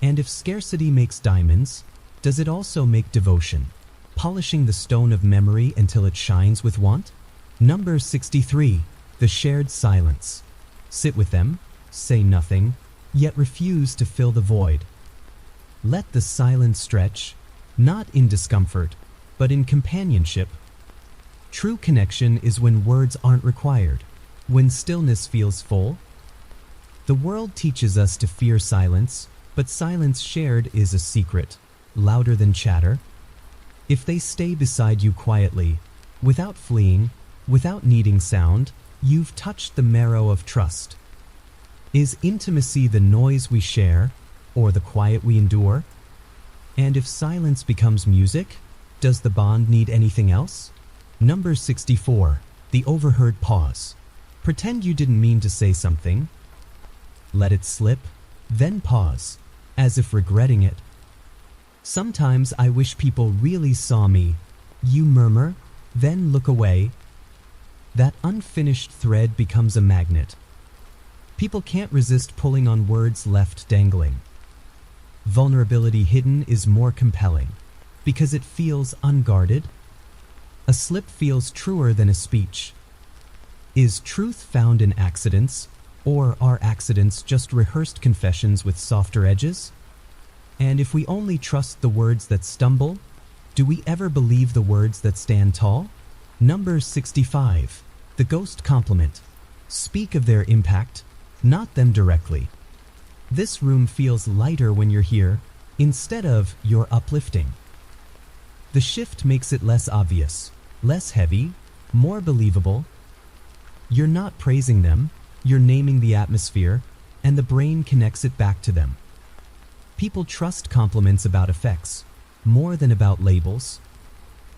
Speaker 1: And if scarcity makes diamonds, does it also make devotion, polishing the stone of memory until it shines with want? Number 63, the shared silence. Sit with them, say nothing, yet refuse to fill the void. Let the silence stretch, not in discomfort, but in companionship. True connection is when words aren't required, when stillness feels full. The world teaches us to fear silence, but silence shared is a secret, louder than chatter. If they stay beside you quietly, without fleeing, without needing sound, you've touched the marrow of trust. Is intimacy the noise we share, or the quiet we endure? And if silence becomes music, does the bond need anything else? Number 64, the overheard pause. Pretend you didn't mean to say something. let it slip, then pause, as if regretting it. Sometimes I wish people really saw me. You murmur, then look away. That unfinished thread becomes a magnet. People can't resist pulling on words left dangling. Vulnerability hidden is more compelling because it feels unguarded. A slip feels truer than a speech. Is truth found in accidents, or are accidents just rehearsed confessions with softer edges? And if we only trust the words that stumble, do we ever believe the words that stand tall? Number 65. The Ghost Compliment. Speak of their impact, not them directly. This room feels lighter when you're here, instead of you're uplifting. The shift makes it less obvious, less heavy, more believable. You're not praising them, you're naming the atmosphere, and the brain connects it back to them. People trust compliments about effects, more than about labels.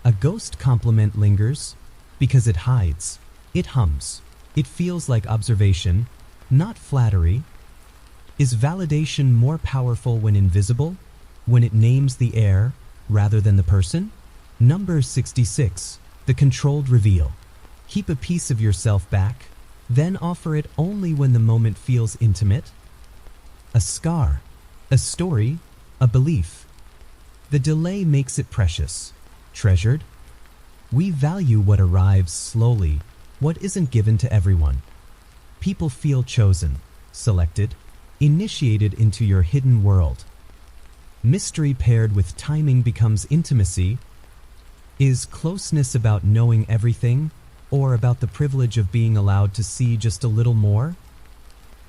Speaker 1: A ghost compliment lingers because it hides, it hums, it feels like observation, not flattery. Is validation more powerful when invisible, when it names the air rather than the person? Number 66. The Controlled Reveal. Keep a piece of yourself back, then offer it only when the moment feels intimate. A scar, a story, a belief. The delay makes it precious, treasured. We value what arrives slowly, what isn't given to everyone. People feel chosen, selected, initiated into your hidden world. Mystery paired with timing becomes intimacy. Is closeness about knowing everything, or about the privilege of being allowed to see just a little more?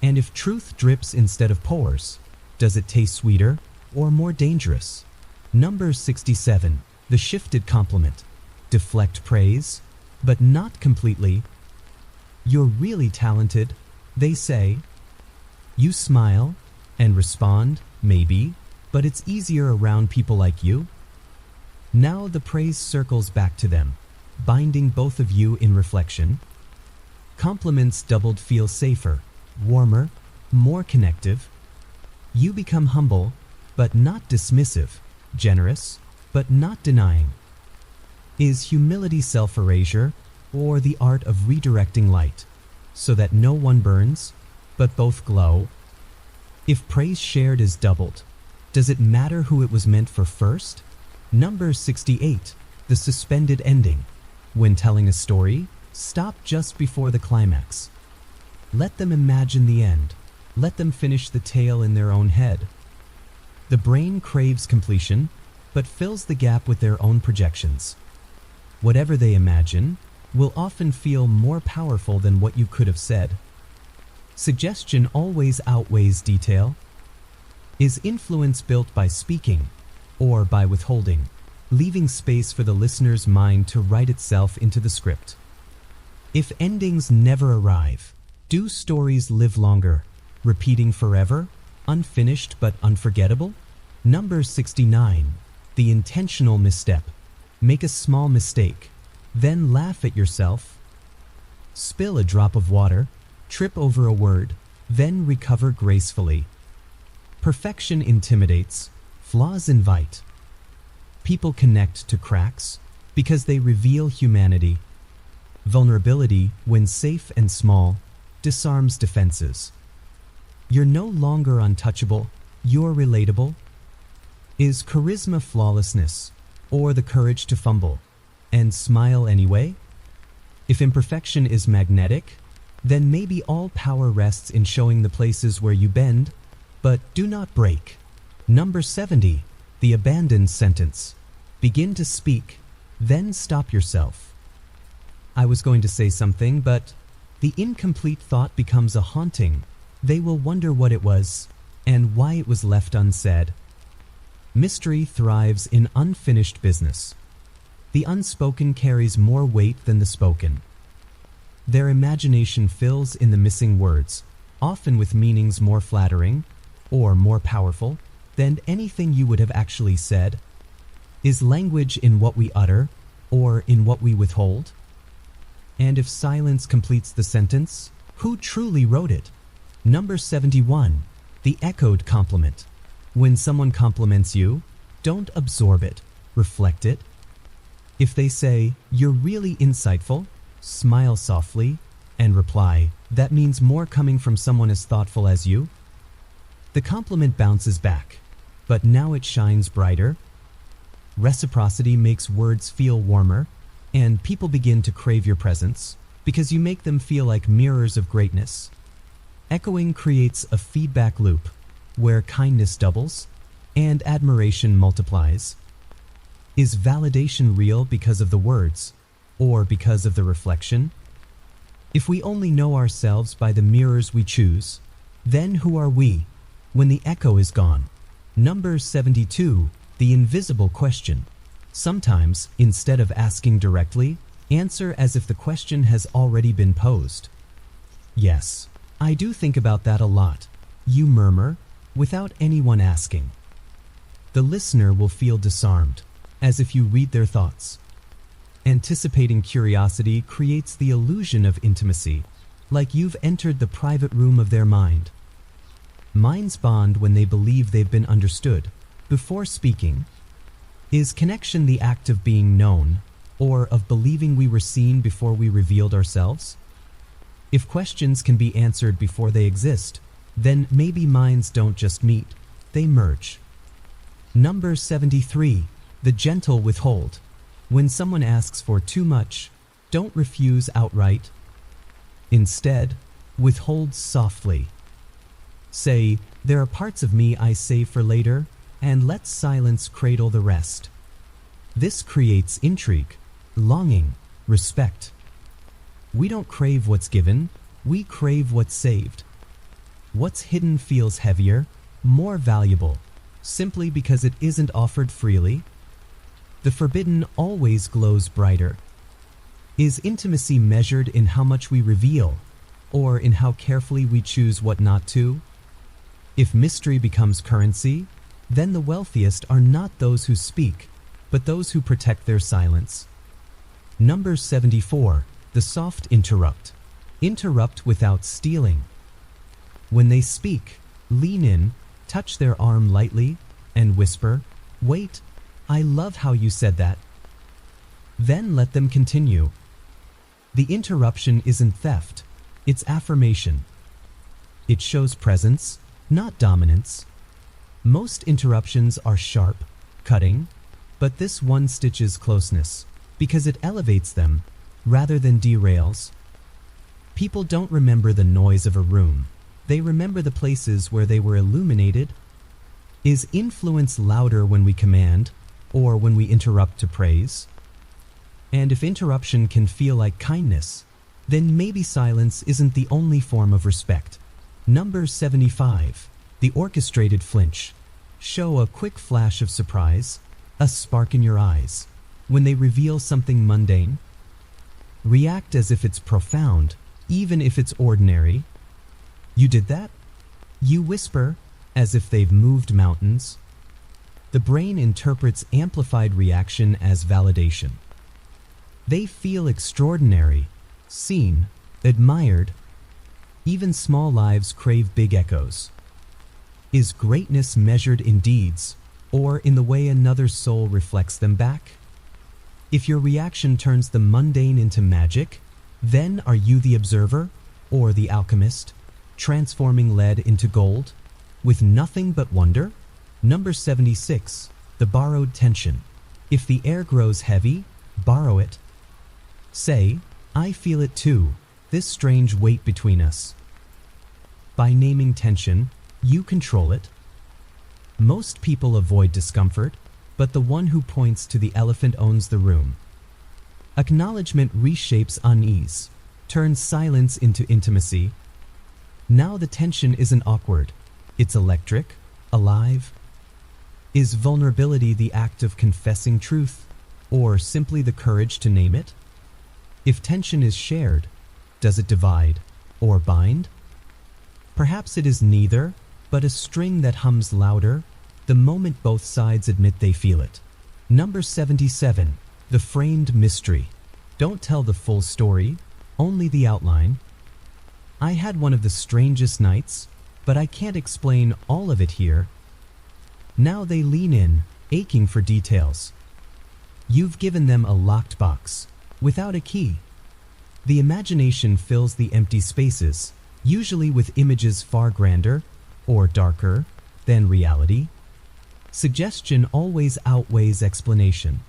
Speaker 1: And if truth drips instead of pours, does it taste sweeter or more dangerous? Number 67. The Shifted Compliment. Deflect praise, but not completely. You're really talented, they say. You smile and respond, maybe, but it's easier around people like you. Now the praise circles back to them, binding both of you in reflection. Compliments doubled feel safer, warmer, more connective. You become humble, but not dismissive, generous, but not denying. Is humility self-erasure, or the art of redirecting light, so that no one burns, but both glow? If praise shared is doubled, does it matter who it was meant for first? Number 68. The Suspended Ending. When telling a story, stop just before the climax. Let them imagine the end. Let them finish the tale in their own head. The brain craves completion, but fills the gap with their own projections. Whatever they imagine will often feel more powerful than what you could have said. Suggestion always outweighs detail. Is influence built by speaking, or by withholding, leaving space for the listener's mind to write itself into the script? If endings never arrive, do stories live longer, repeating forever, unfinished but unforgettable? Number 69. The Intentional Misstep. Make a small mistake, then laugh at yourself. Spill a drop of water, trip over a word, then recover gracefully. Perfection intimidates, flaws invite. People connect to cracks because they reveal humanity. Vulnerability, when safe and small, disarms defenses. You're no longer untouchable, you're relatable. Is charisma flawlessness, or the courage to fumble and smile anyway? If imperfection is magnetic, then maybe all power rests in showing the places where you bend, but do not break. Number 70. The Abandoned Sentence. Begin to speak, then stop yourself. I was going to say something, but the incomplete thought becomes a haunting. They will wonder what it was, and why it was left unsaid. Mystery thrives in unfinished business. The unspoken carries more weight than the spoken. Their imagination fills in the missing words, often with meanings more flattering, or more powerful, than anything you would have actually said. Is language in what we utter, or in what we withhold? And if silence completes the sentence, who truly wrote it? Number 71. The echoed compliment. When someone compliments you, don't absorb it, reflect it. If they say, "You're really insightful," smile softly and reply, "That means more coming from someone as thoughtful as you." The compliment bounces back, but now it shines brighter. Reciprocity makes words feel warmer, and people begin to crave your presence because you make them feel like mirrors of greatness. Echoing creates a feedback loop where kindness doubles and admiration multiplies. Is validation real because of the words or because of the reflection? If we only know ourselves by the mirrors we choose, then who are we when the echo is gone? Number 72. The invisible question. Sometimes, instead of asking directly, answer as if the question has already been posed. "Yes, I do think about that a lot," you murmur, without anyone asking. The listener will feel disarmed, as if you read their thoughts. Anticipating curiosity creates the illusion of intimacy, like you've entered the private room of their mind. Minds bond when they believe they've been understood. Before speaking, is connection the act of being known, or of believing we were seen before we revealed ourselves? If questions can be answered before they exist, then maybe minds don't just meet, they merge. Number 73. The gentle withhold. When someone asks for too much, don't refuse outright. Instead, withhold softly. Say, "There are parts of me I save for later," and let silence cradle the rest. This creates intrigue, longing, respect. We don't crave what's given, we crave what's saved. What's hidden feels heavier, more valuable, simply because it isn't offered freely. The forbidden always glows brighter. Is intimacy measured in how much we reveal, or in how carefully we choose what not to? If mystery becomes currency, then the wealthiest are not those who speak, but those who protect their silence. Number 74. The soft interrupt. Interrupt without stealing. When they speak, lean in, touch their arm lightly, and whisper, "Wait, I love how you said that." Then let them continue. The interruption isn't theft, it's affirmation. It shows presence, not dominance. Most interruptions are sharp, cutting, but this one stitches closeness because it elevates them rather than derails. People don't remember the noise of a room. They remember the places where they were illuminated. Is influence louder when we command or when we interrupt to praise? And if interruption can feel like kindness, then maybe silence isn't the only form of respect. Number 75. The orchestrated flinch. Show a quick flash of surprise, a spark in your eyes, when they reveal something mundane. React as if it's profound, even if it's ordinary. "You did that?" You whisper, as if they've moved mountains. The brain interprets amplified reaction as validation. They feel extraordinary, seen, admired. Even small lives crave big echoes. Is greatness measured in deeds, or in the way another soul reflects them back? If your reaction turns the mundane into magic, then are you the observer, or the alchemist, transforming lead into gold, with nothing but wonder? Number 76. The borrowed tension. If the air grows heavy, borrow it. Say, "I feel it too, this strange weight between us." By naming tension, you control it. Most people avoid discomfort, but the one who points to the elephant owns the room. Acknowledgement reshapes unease, turns silence into intimacy. Now the tension isn't awkward, it's electric, alive. Is vulnerability the act of confessing truth, or simply the courage to name it? If tension is shared, does it divide or bind? Perhaps it is neither, but a string that hums louder the moment both sides admit they feel it. Number 77. The framed mystery. Don't tell the full story, only the outline. I had one of the strangest nights, but I can't explain all of it here. Now they lean in, aching for details. You've given them a locked box, without a key. The imagination fills the empty spaces, usually with images far grander, or darker, than reality. Suggestion always outweighs explanation.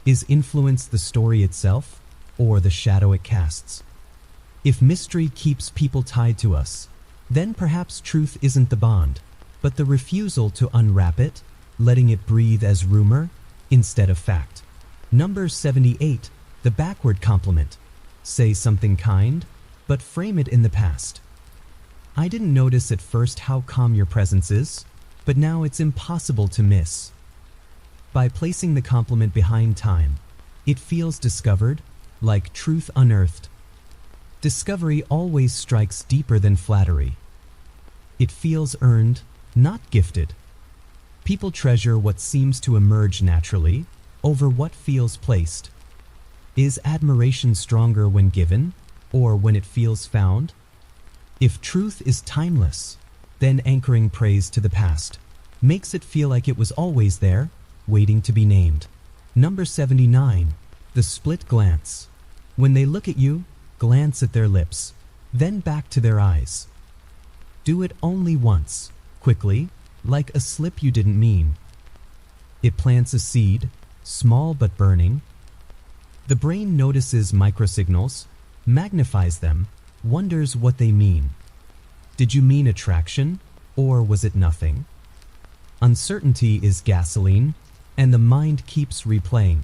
Speaker 1: Is influence the story itself, or the shadow it casts? If mystery keeps people tied to us, then perhaps truth isn't the bond, but the refusal to unwrap it, letting it breathe as rumor instead of fact. Number 78, the backward compliment. Say something kind, but frame it in the past. I didn't notice at first how calm your presence is, but now it's impossible to miss. By placing the compliment behind time, it feels discovered, like truth unearthed. Discovery always strikes deeper than flattery. It feels earned, not gifted. People treasure what seems to emerge naturally over what feels placed. Is admiration stronger when given, or when it feels found? If truth is timeless, then anchoring praise to the past makes it feel like it was always there, waiting to be named. Number 79, the split glance. When they look at you, glance at their lips, then back to their eyes. Do it only once, quickly, like a slip you didn't mean. It plants a seed, small but burning. The brain notices microsignals, magnifies them, wonders what they mean. Did you mean attraction, or was it nothing? Uncertainty is gasoline, and the mind keeps replaying.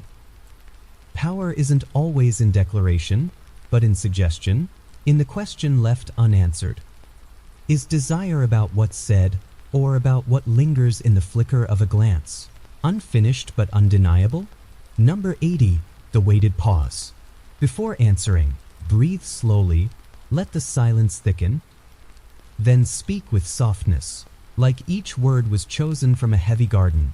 Speaker 1: Power isn't always in declaration, but in suggestion, in the question left unanswered. Is desire about what's said, or about what lingers in the flicker of a glance? Unfinished but undeniable? Number 80, the weighted pause. Before answering, breathe slowly, let the silence thicken. Then speak with softness, like each word was chosen from a heavy garden.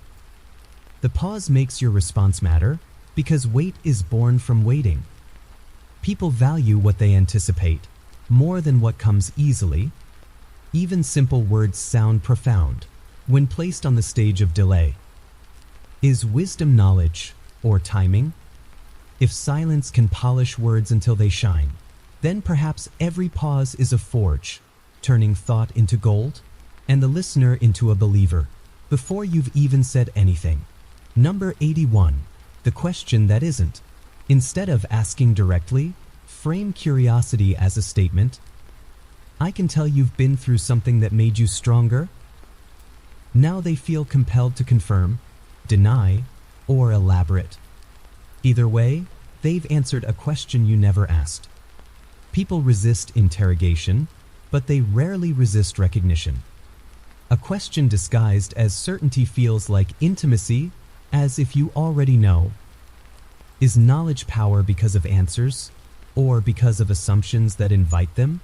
Speaker 1: The pause makes your response matter, because weight is born from waiting. People value what they anticipate, more than what comes easily. Even simple words sound profound when placed on the stage of delay. Is wisdom knowledge, or timing? If silence can polish words until they shine, then perhaps every pause is a forge, turning thought into gold, and the listener into a believer, before you've even said anything. Number 81, the question that isn't. Instead of asking directly, frame curiosity as a statement. I can tell you've been through something that made you stronger. Now they feel compelled to confirm, deny, or elaborate. Either way, they've answered a question you never asked. People resist interrogation, but they rarely resist recognition. A question disguised as certainty feels like intimacy, as if you already know. Is knowledge power because of answers, or because of assumptions that invite them?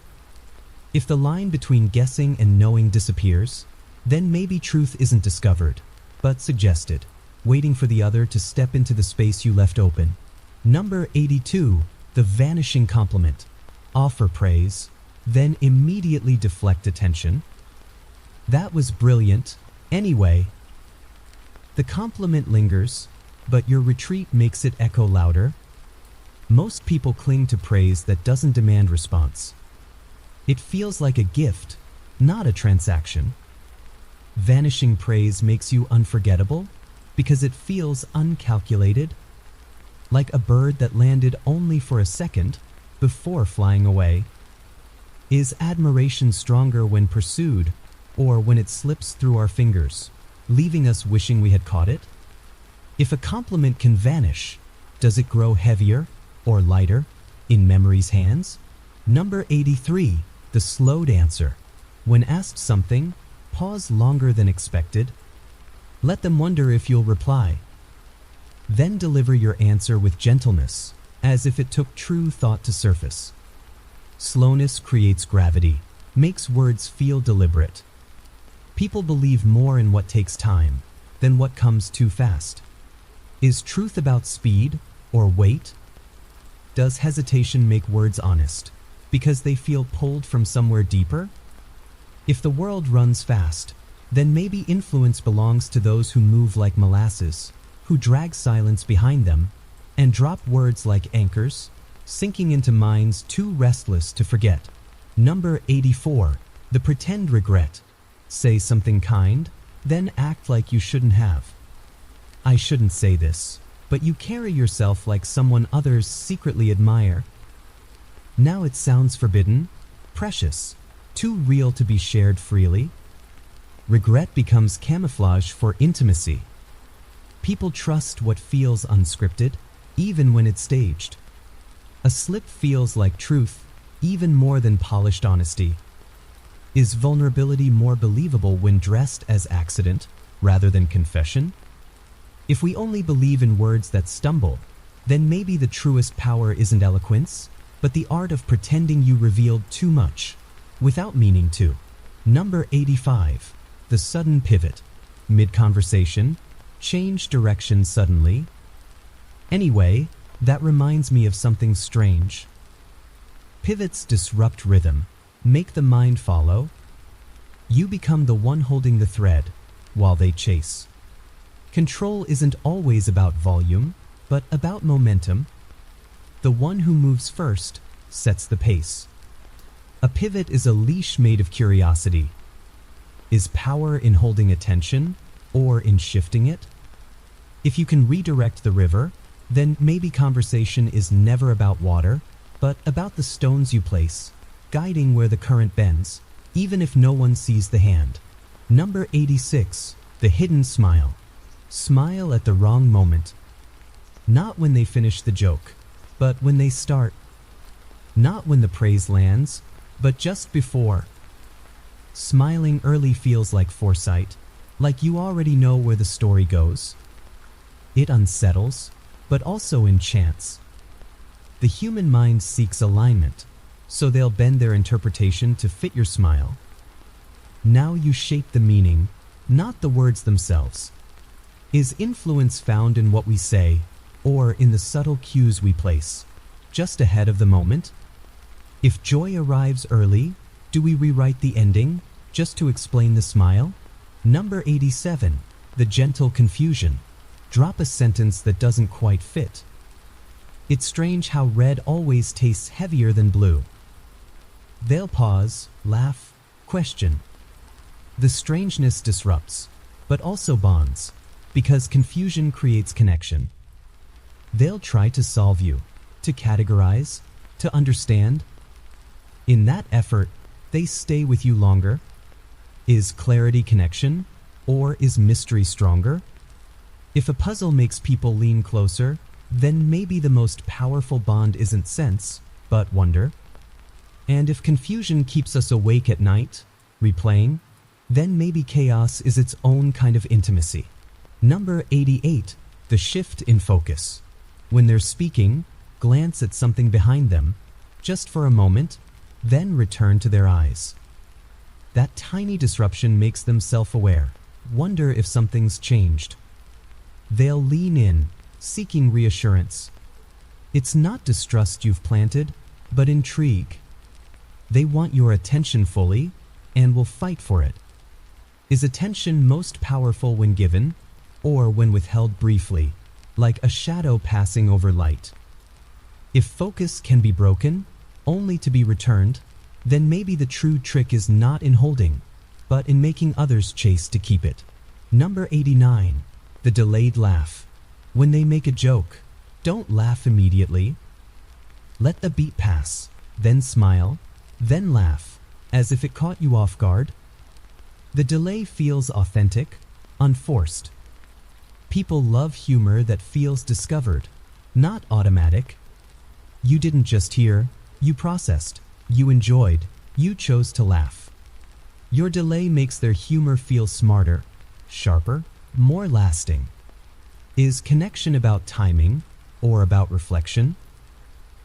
Speaker 1: If the line between guessing and knowing disappears, then maybe truth isn't discovered, but suggested, waiting for the other to step into the space you left open. Number 82, the vanishing compliment. Offer praise, then immediately deflect attention. That was brilliant, anyway. The compliment lingers, but your retreat makes it echo louder. Most people cling to praise that doesn't demand response. It feels like a gift, not a transaction. Vanishing praise makes you unforgettable because it feels uncalculated, like a bird that landed only for a second before flying away. Is admiration stronger when pursued, or when it slips through our fingers, leaving us wishing we had caught it? If a compliment can vanish, does it grow heavier or lighter in memory's hands? Number 83, the slowed answer. When asked something, pause longer than expected. Let them wonder if you'll reply. Then deliver your answer with gentleness, as if it took true thought to surface. Slowness creates gravity, makes words feel deliberate. People believe more in what takes time than what comes too fast. Is truth about speed or weight? Does hesitation make words honest, because they feel pulled from somewhere deeper? If the world runs fast, then maybe influence belongs to those who move like molasses, who drag silence behind them, and drop words like anchors, sinking into minds too restless to forget. Number 84. The pretend regret. Say something kind, then act like you shouldn't have. I shouldn't say this, but you carry yourself like someone others secretly admire. Now it sounds forbidden, precious, too real to be shared freely. Regret becomes camouflage for intimacy. People trust what feels unscripted, even when it's staged. A slip feels like truth, even more than polished honesty. Is vulnerability more believable when dressed as accident rather than confession? If we only believe in words that stumble, then maybe the truest power isn't eloquence, but the art of pretending you revealed too much, without meaning to. Number 85. The sudden pivot. Mid-conversation, change direction suddenly. Anyway, that reminds me of something strange. Pivots disrupt rhythm, make the mind follow. You become the one holding the thread, while they chase. Control isn't always about volume, but about momentum. The one who moves first sets the pace. A pivot is a leash made of curiosity. Is power in holding attention or in shifting it? If you can redirect the river, then maybe conversation is never about water, but about the stones you place, guiding where the current bends, even if no one sees the hand. Number 86. The hidden smile. Smile at the wrong moment. Not when they finish the joke, but when they start. Not when the praise lands, but just before. Smiling early feels like foresight, like you already know where the story goes. It unsettles, but also enchants. The human mind seeks alignment, so they'll bend their interpretation to fit your smile. Now you shape the meaning, not the words themselves. Is influence found in what we say, or in the subtle cues we place, just ahead of the moment? If joy arrives early, do we rewrite the ending, just to explain the smile? Number 87. The gentle confusion. Drop a sentence that doesn't quite fit. It's strange how red always tastes heavier than blue. They'll pause, laugh, question. The strangeness disrupts, but also bonds, because confusion creates connection. They'll try to solve you, to categorize, to understand. In that effort, they stay with you longer. Is clarity connection, or is mystery stronger? If a puzzle makes people lean closer, then maybe the most powerful bond isn't sense, but wonder. And if confusion keeps us awake at night, replaying, then maybe chaos is its own kind of intimacy. Number 88. The shift in focus. When they're speaking, glance at something behind them, just for a moment, then return to their eyes. That tiny disruption makes them self-aware, wonder if something's changed. They'll lean in, seeking reassurance. It's not distrust you've planted, but intrigue. They want your attention fully, and will fight for it. Is attention most powerful when given, or when withheld briefly, like a shadow passing over light? If focus can be broken, only to be returned, then maybe the true trick is not in holding, but in making others chase to keep it. Number 89. The delayed laugh. When they make a joke, don't laugh immediately. Let the beat pass, then smile, then laugh, as if it caught you off guard. The delay feels authentic, unforced. People love humor that feels discovered, not automatic. You didn't just hear, you processed, you enjoyed, you chose to laugh. Your delay makes their humor feel smarter, sharper, more lasting. Is connection about timing or about reflection?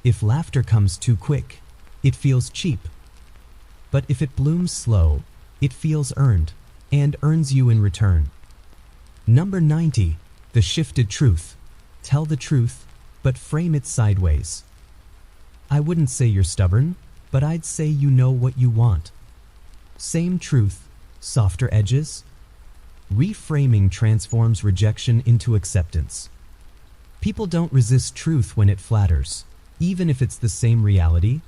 Speaker 1: If laughter comes too quick, it feels cheap. But if it blooms slow, it feels earned, and earns you in return. Number 90. The shifted truth. Tell the truth, but frame it sideways. I wouldn't say you're stubborn, but I'd say you know what you want. Same truth, softer edges. Reframing transforms rejection into acceptance. People don't resist truth when it flatters, even if it's the same reality.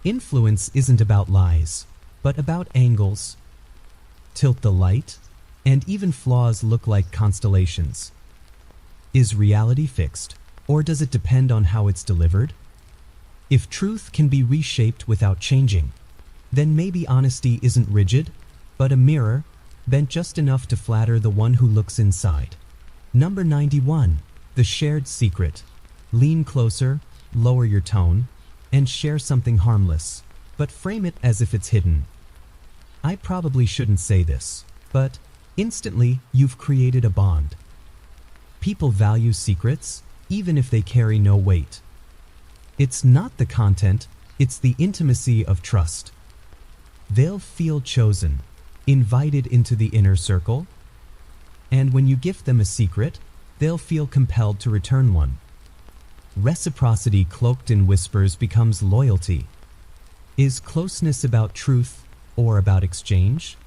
Speaker 1: Influence isn't about lies, but about angles. Tilt the light, and even flaws look like constellations. Is reality fixed, or does it depend on how it's delivered? If truth can be reshaped without changing, then maybe honesty isn't rigid, but a mirror, bent just enough to flatter the one who looks inside. Number 91. The shared secret. Lean closer, lower your tone, and share something harmless, but frame it as if it's hidden. I probably shouldn't say this, but instantly you've created a bond. People value secrets, even if they carry no weight. It's not the content, it's the intimacy of trust. They'll feel chosen, invited into the inner circle, and when you gift them a secret, they'll feel compelled to return one. Reciprocity cloaked in whispers becomes loyalty. Is closeness about truth or about exchange?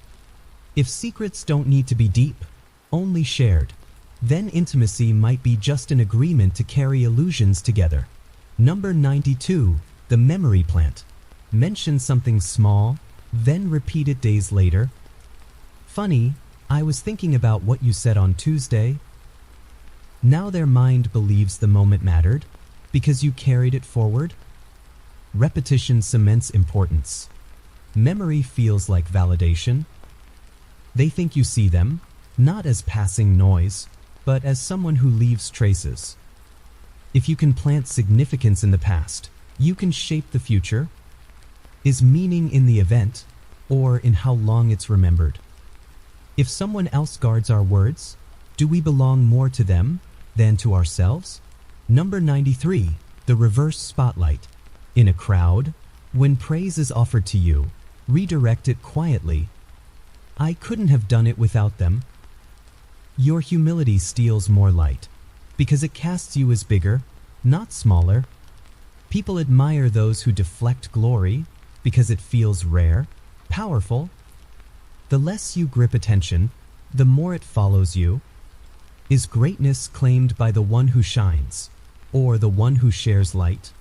Speaker 1: If secrets don't need to be deep, only shared, then intimacy might be just an agreement to carry illusions together. Number 92. The memory plant. Mention something small, then repeat it days later. Funny, I was thinking about what you said on Tuesday. Now their mind believes the moment mattered because you carried it forward. Repetition cements importance. Memory feels like validation. They think you see them, not as passing noise, but as someone who leaves traces. If you can plant significance in the past, you can shape the future. Is meaning in the event, or in how long it's remembered? If someone else guards our words, do we belong more to them than to ourselves? Number 93. The reverse spotlight. In a crowd, when praise is offered to you, redirect it quietly. I couldn't have done it without them. Your humility steals more light, because it casts you as bigger, not smaller. People admire those who deflect glory, because it feels rare, powerful. The less you grip attention, the more it follows you. Is greatness claimed by the one who shines, or the one who shares light?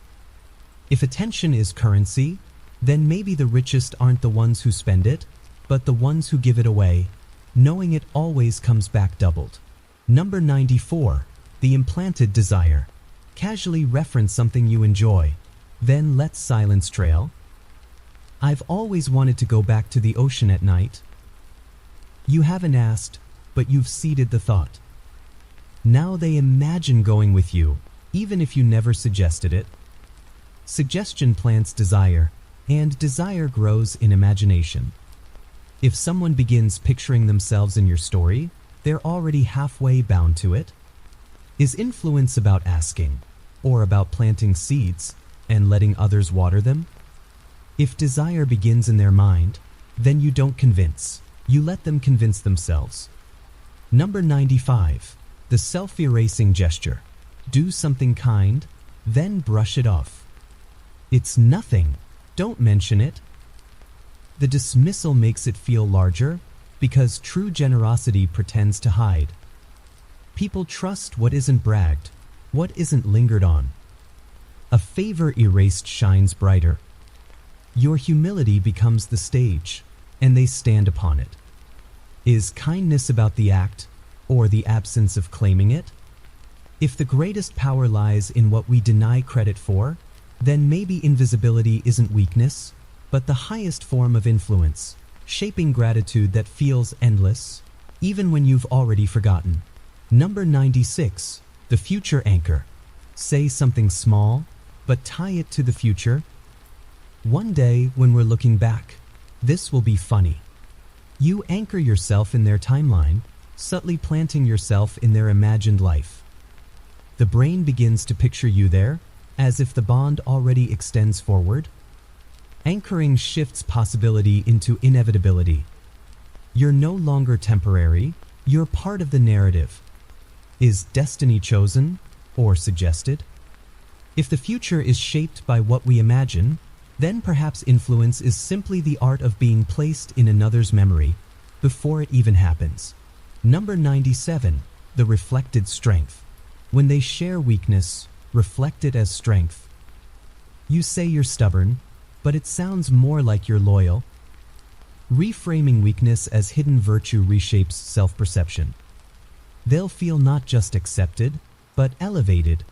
Speaker 1: If attention is currency, then maybe the richest aren't the ones who spend it, but the ones who give it away, knowing it always comes back doubled. Number 94. The implanted desire. Casually reference something you enjoy, then let silence trail. I've always wanted to go back to the ocean at night. You haven't asked, but you've seeded the thought. Now they imagine going with you, even if you never suggested it. Suggestion plants desire, and desire grows in imagination. If someone begins picturing themselves in your story, they're already halfway bound to it. Is influence about asking, or about planting seeds and letting others water them? If desire begins in their mind, then you don't convince, you let them convince themselves. Number 95. The self-erasing gesture. Do something kind, then brush it off. It's nothing, don't mention it. The dismissal makes it feel larger, because true generosity pretends to hide. People trust what isn't bragged, what isn't lingered on. A favor erased shines brighter. Your humility becomes the stage, and they stand upon it. Is kindness about the act, or the absence of claiming it? If the greatest power lies in what we deny credit for, then maybe invisibility isn't weakness, but the highest form of influence, shaping gratitude that feels endless, even when you've already forgotten. Number 96. The future anchor. Say something small, but tie it to the future. One day, when we're looking back, this will be funny. You anchor yourself in their timeline, subtly planting yourself in their imagined life. The brain begins to picture you there, as if the bond already extends forward. Anchoring shifts possibility into inevitability. You're no longer temporary, you're part of the narrative. Is destiny chosen or suggested? If the future is shaped by what we imagine, then perhaps influence is simply the art of being placed in another's memory before it even happens. Number 97. The reflected strength. When they share weakness, reflect it as strength. You say you're stubborn, but it sounds more like you're loyal. Reframing weakness as hidden virtue reshapes self-perception. They'll feel not just accepted, but elevated.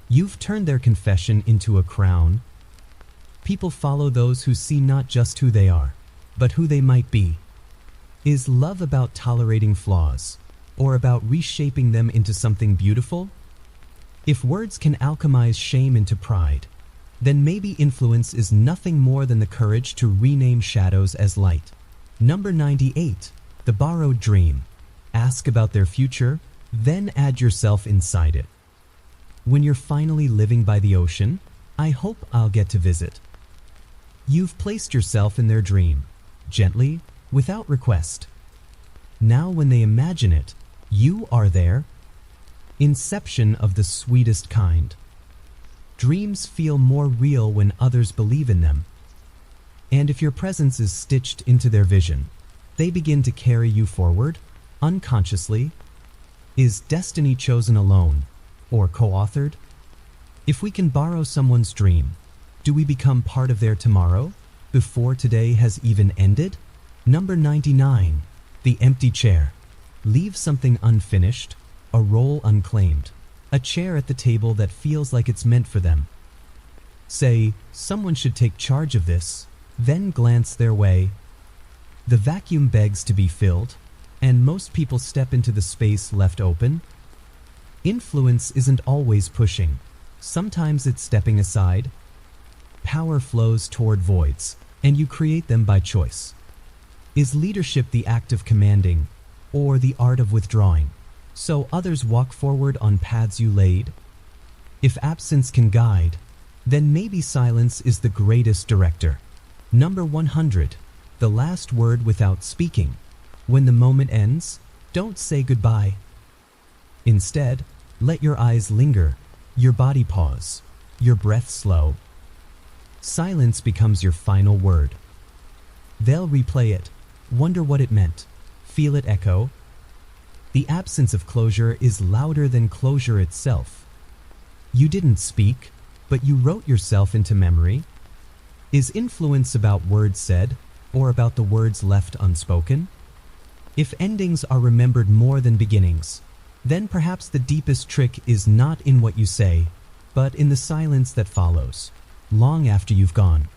Speaker 1: You've turned their confession into a crown. People follow those who see not just who they are, but who they might be. Is love about tolerating flaws, or about reshaping them into something beautiful? If words can alchemize shame into pride, then maybe influence is nothing more than the courage to rename shadows as light. Number 98. The borrowed dream. Ask about their future, then add yourself inside it. When you're finally living by the ocean, I hope I'll get to visit. You've placed yourself in their dream, gently, without request. Now when they imagine it, you are there. Inception of the sweetest kind. Dreams feel more real when others believe in them. And if your presence is stitched into their vision, they begin to carry you forward, unconsciously. Is destiny chosen alone, or co-authored? If we can borrow someone's dream, do we become part of their tomorrow, before today has even ended? Number 99. The empty chair. Leave something unfinished, a role unclaimed, a chair at the table that feels like it's meant for them. Say, someone should take charge of this, then glance their way. The vacuum begs to be filled, and most people step into the space left open. Influence isn't always pushing. Sometimes it's stepping aside. Power flows toward voids, and you create them by choice. Is leadership the act of commanding, or the art of withdrawing, so others walk forward on paths you laid? If absence can guide, then maybe silence is the greatest director. Number 100. The last word without speaking. When the moment ends, don't say goodbye. Instead, let your eyes linger, your body pause, your breath slow. Silence becomes your final word. They'll replay it, wonder what it meant, feel it echo. The absence of closure is louder than closure itself. You didn't speak, but you wrote yourself into memory. Is influence about words said, or about the words left unspoken? If endings are remembered more than beginnings, then perhaps the deepest trick is not in what you say, but in the silence that follows, long after you've gone.